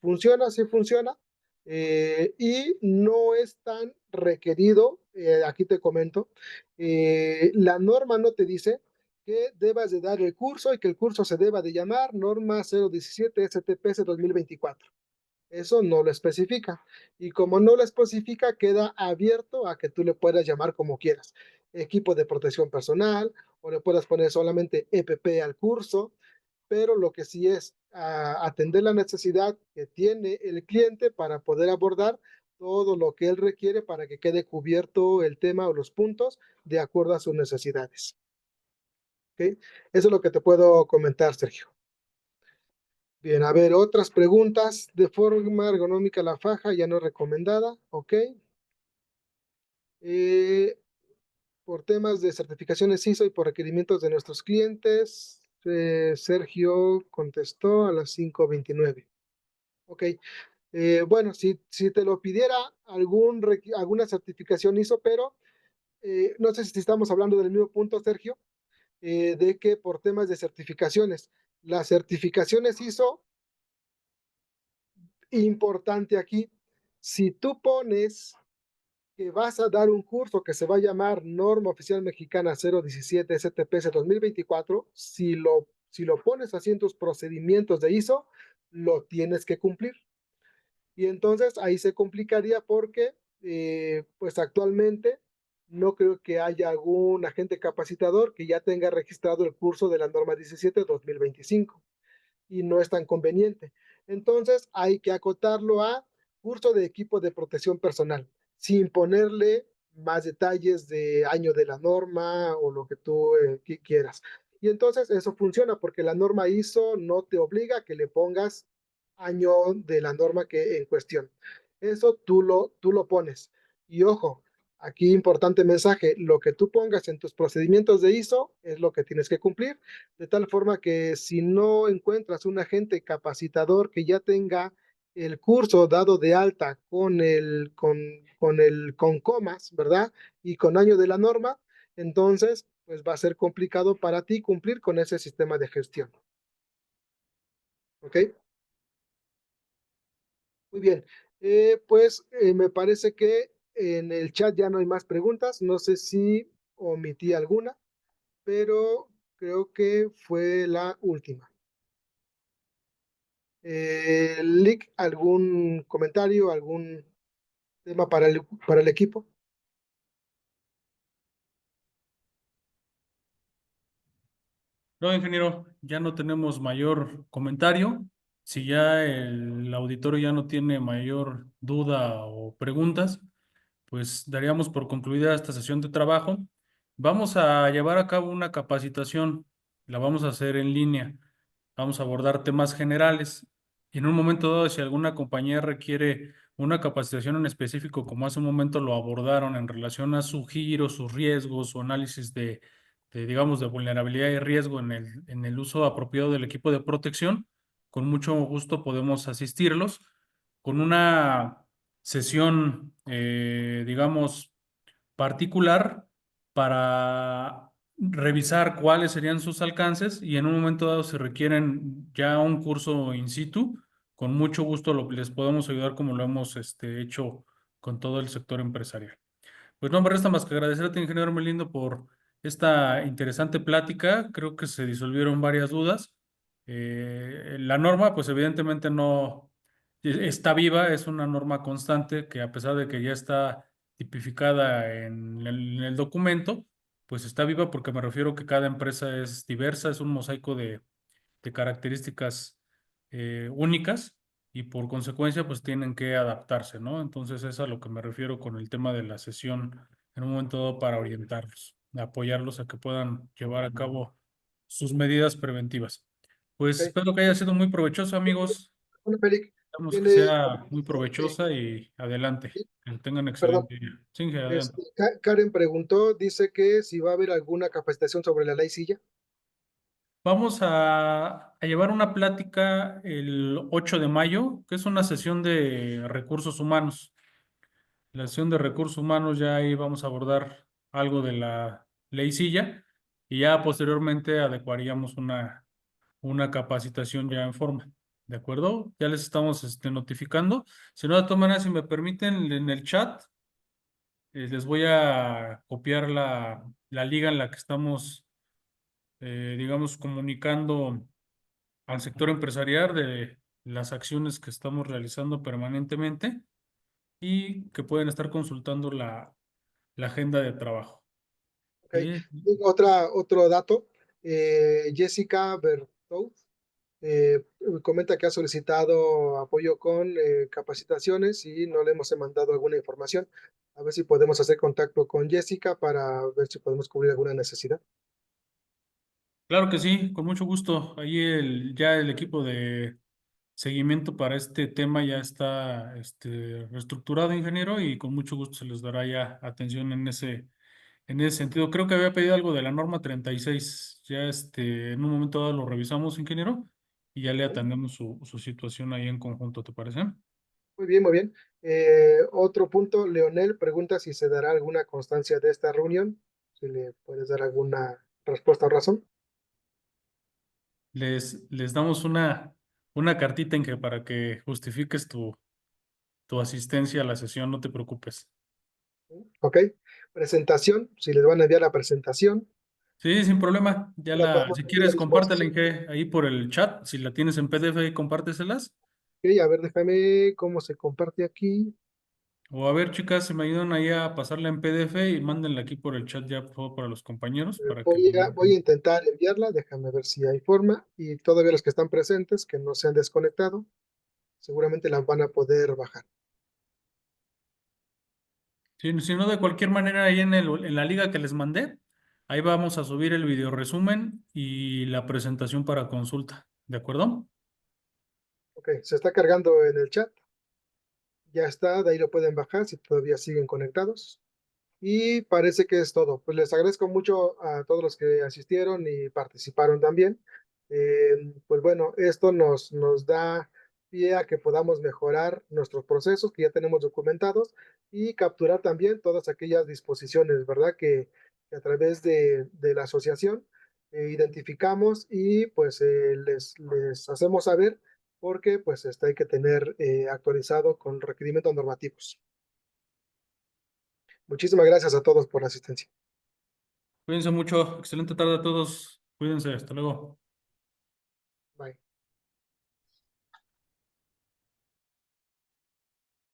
Funciona, sí funciona, y no es tan requerido, aquí te comento, la norma no te dice que debas de dar el curso y que el curso se deba de llamar norma 017 STPS 2024. Eso no lo especifica. Y como no lo especifica, queda abierto a que tú le puedas llamar como quieras. Equipo de protección personal, o le puedas poner solamente EPP al curso, pero lo que sí es atender la necesidad que tiene el cliente para poder abordar todo lo que él requiere para que quede cubierto el tema o los puntos de acuerdo a sus necesidades. ¿Okay? Eso es lo que te puedo comentar, Sergio. Bien, a ver, otras preguntas. De forma ergonómica la faja ya no recomendada, ¿ok? Por temas de certificaciones ISO y por requerimientos de nuestros clientes, Sergio contestó a las 5:29. Ok, bueno, si te lo pidiera alguna certificación ISO, pero no sé si estamos hablando del mismo punto, Sergio, de que por temas de certificaciones, las certificaciones ISO, importante aquí, si tú pones que vas a dar un curso que se va a llamar Norma Oficial Mexicana 017 STPS 2024, si lo pones así en tus procedimientos de ISO, lo tienes que cumplir. Y entonces ahí se complicaría porque, pues actualmente no creo que haya algún agente capacitador que ya tenga registrado el curso de la norma 17-2025 y no es tan conveniente. Entonces hay que acotarlo a curso de equipo de protección personal, sin ponerle más detalles de año de la norma o lo que tú quieras. Y entonces eso funciona porque la norma ISO no te obliga a que le pongas año de la norma que en cuestión. Eso tú lo pones. Y ojo, aquí importante mensaje, lo que tú pongas en tus procedimientos de ISO es lo que tienes que cumplir, de tal forma que si no encuentras un agente capacitador que ya tenga el curso dado de alta con comas, ¿verdad? Y con año de la norma, entonces pues va a ser complicado para ti cumplir con ese sistema de gestión. ¿Ok? Muy bien. Me parece que en el chat ya no hay más preguntas. No sé si omití alguna, pero creo que fue la última. Lick, ¿algún comentario, algún tema para el equipo? No, ingeniero, ya no tenemos mayor comentario. Si ya el auditorio ya no tiene mayor duda o preguntas, pues daríamos por concluida esta sesión de trabajo. Vamos a llevar a cabo una capacitación, la vamos a hacer en línea. Vamos a abordar temas generales. Y en un momento dado, si alguna compañía requiere una capacitación en específico, como hace un momento lo abordaron en relación a su giro, sus riesgos, su análisis digamos, de vulnerabilidad y riesgo en el uso apropiado del equipo de protección, con mucho gusto podemos asistirlos con una sesión, digamos, particular para revisar cuáles serían sus alcances y en un momento dado si requieren ya un curso in situ, con mucho gusto les podemos ayudar como lo hemos hecho con todo el sector empresarial. Pues no me resta más que agradecerte, ingeniero Melindo, por esta interesante plática. Creo que se disolvieron varias dudas. La norma, pues evidentemente no está viva, es una norma constante que a pesar de que ya está tipificada en el documento, pues está viva porque me refiero que cada empresa es diversa, es un mosaico de características únicas y por consecuencia pues tienen que adaptarse, ¿no? Entonces es a lo que me refiero con el tema de la sesión en un momento dado para orientarlos, apoyarlos a que puedan llevar a cabo sus medidas preventivas. Pues Ok. espero que haya sido muy provechoso, amigos. Bueno, Félix, Esperamos que Tiene, sea muy provechosa y adelante. Que tengan perdón, excelente día. Sí, adelante. Karen preguntó, dice que si va a haber alguna capacitación sobre la ley silla. Vamos a llevar una plática el 8 de mayo, que es una sesión de recursos humanos. La sesión de recursos humanos ya ahí vamos a abordar algo de la ley silla y ya posteriormente adecuaríamos una capacitación ya en forma. ¿De acuerdo? Ya les estamos notificando. Si no, de todas maneras, si me permiten, en el chat les voy a copiar la liga en la que estamos, digamos, comunicando al sector empresarial de las acciones que estamos realizando permanentemente y que pueden estar consultando la agenda de trabajo. Ok. ¿Sí? Otro dato, Jessica Berthoud comenta que ha solicitado apoyo con capacitaciones y no le hemos mandado alguna información. A ver si podemos hacer contacto con Jessica para ver si podemos cubrir alguna necesidad. Claro que sí, con mucho gusto. Ahí ya el equipo de seguimiento para este tema ya está reestructurado, ingeniero, y con mucho gusto se les dará ya atención en ese sentido. Creo que había pedido algo de la norma 36. Ya en un momento dado lo revisamos, ingeniero, y ya le atendemos su situación ahí en conjunto, ¿te parece? Muy bien, muy bien. Otro punto, Leonel pregunta si se dará alguna constancia de esta reunión, si le puedes dar alguna respuesta o razón. Les damos una cartita para que justifiques tu asistencia a la sesión, no te preocupes. Ok. Presentación, si les van a enviar la presentación, Sí, sin problema. la podemos Si poner a quieres, compártela disposición. ahí por el chat. Si la tienes en PDF, ahí compárteselas. Ok, a ver, déjame cómo se comparte aquí. O a ver, chicas, si me ayudan ahí a pasarla en PDF y mándenla aquí por el chat ya, por favor, para los compañeros, para que... Voy a intentar enviarla, déjame ver si hay forma. Y todavía los que están presentes, que no se han desconectado, seguramente la van a poder bajar. Si no, de cualquier manera, ahí en la liga que les mandé, ahí vamos a subir el video resumen y la presentación para consulta. ¿De acuerdo? Ok, se está cargando en el chat. Ya está, de ahí lo pueden bajar si todavía siguen conectados. Y parece que es todo. Pues les agradezco mucho a todos los que asistieron y participaron también. Pues bueno, esto nos da pie a que podamos mejorar nuestros procesos que ya tenemos documentados y capturar también todas aquellas disposiciones, ¿verdad? Que a través de la asociación identificamos y pues les hacemos saber porque pues hay que tener actualizado con requerimientos normativos. Muchísimas gracias a todos por la asistencia. Cuídense mucho. Excelente tarde a todos. Cuídense. Hasta luego. Bye.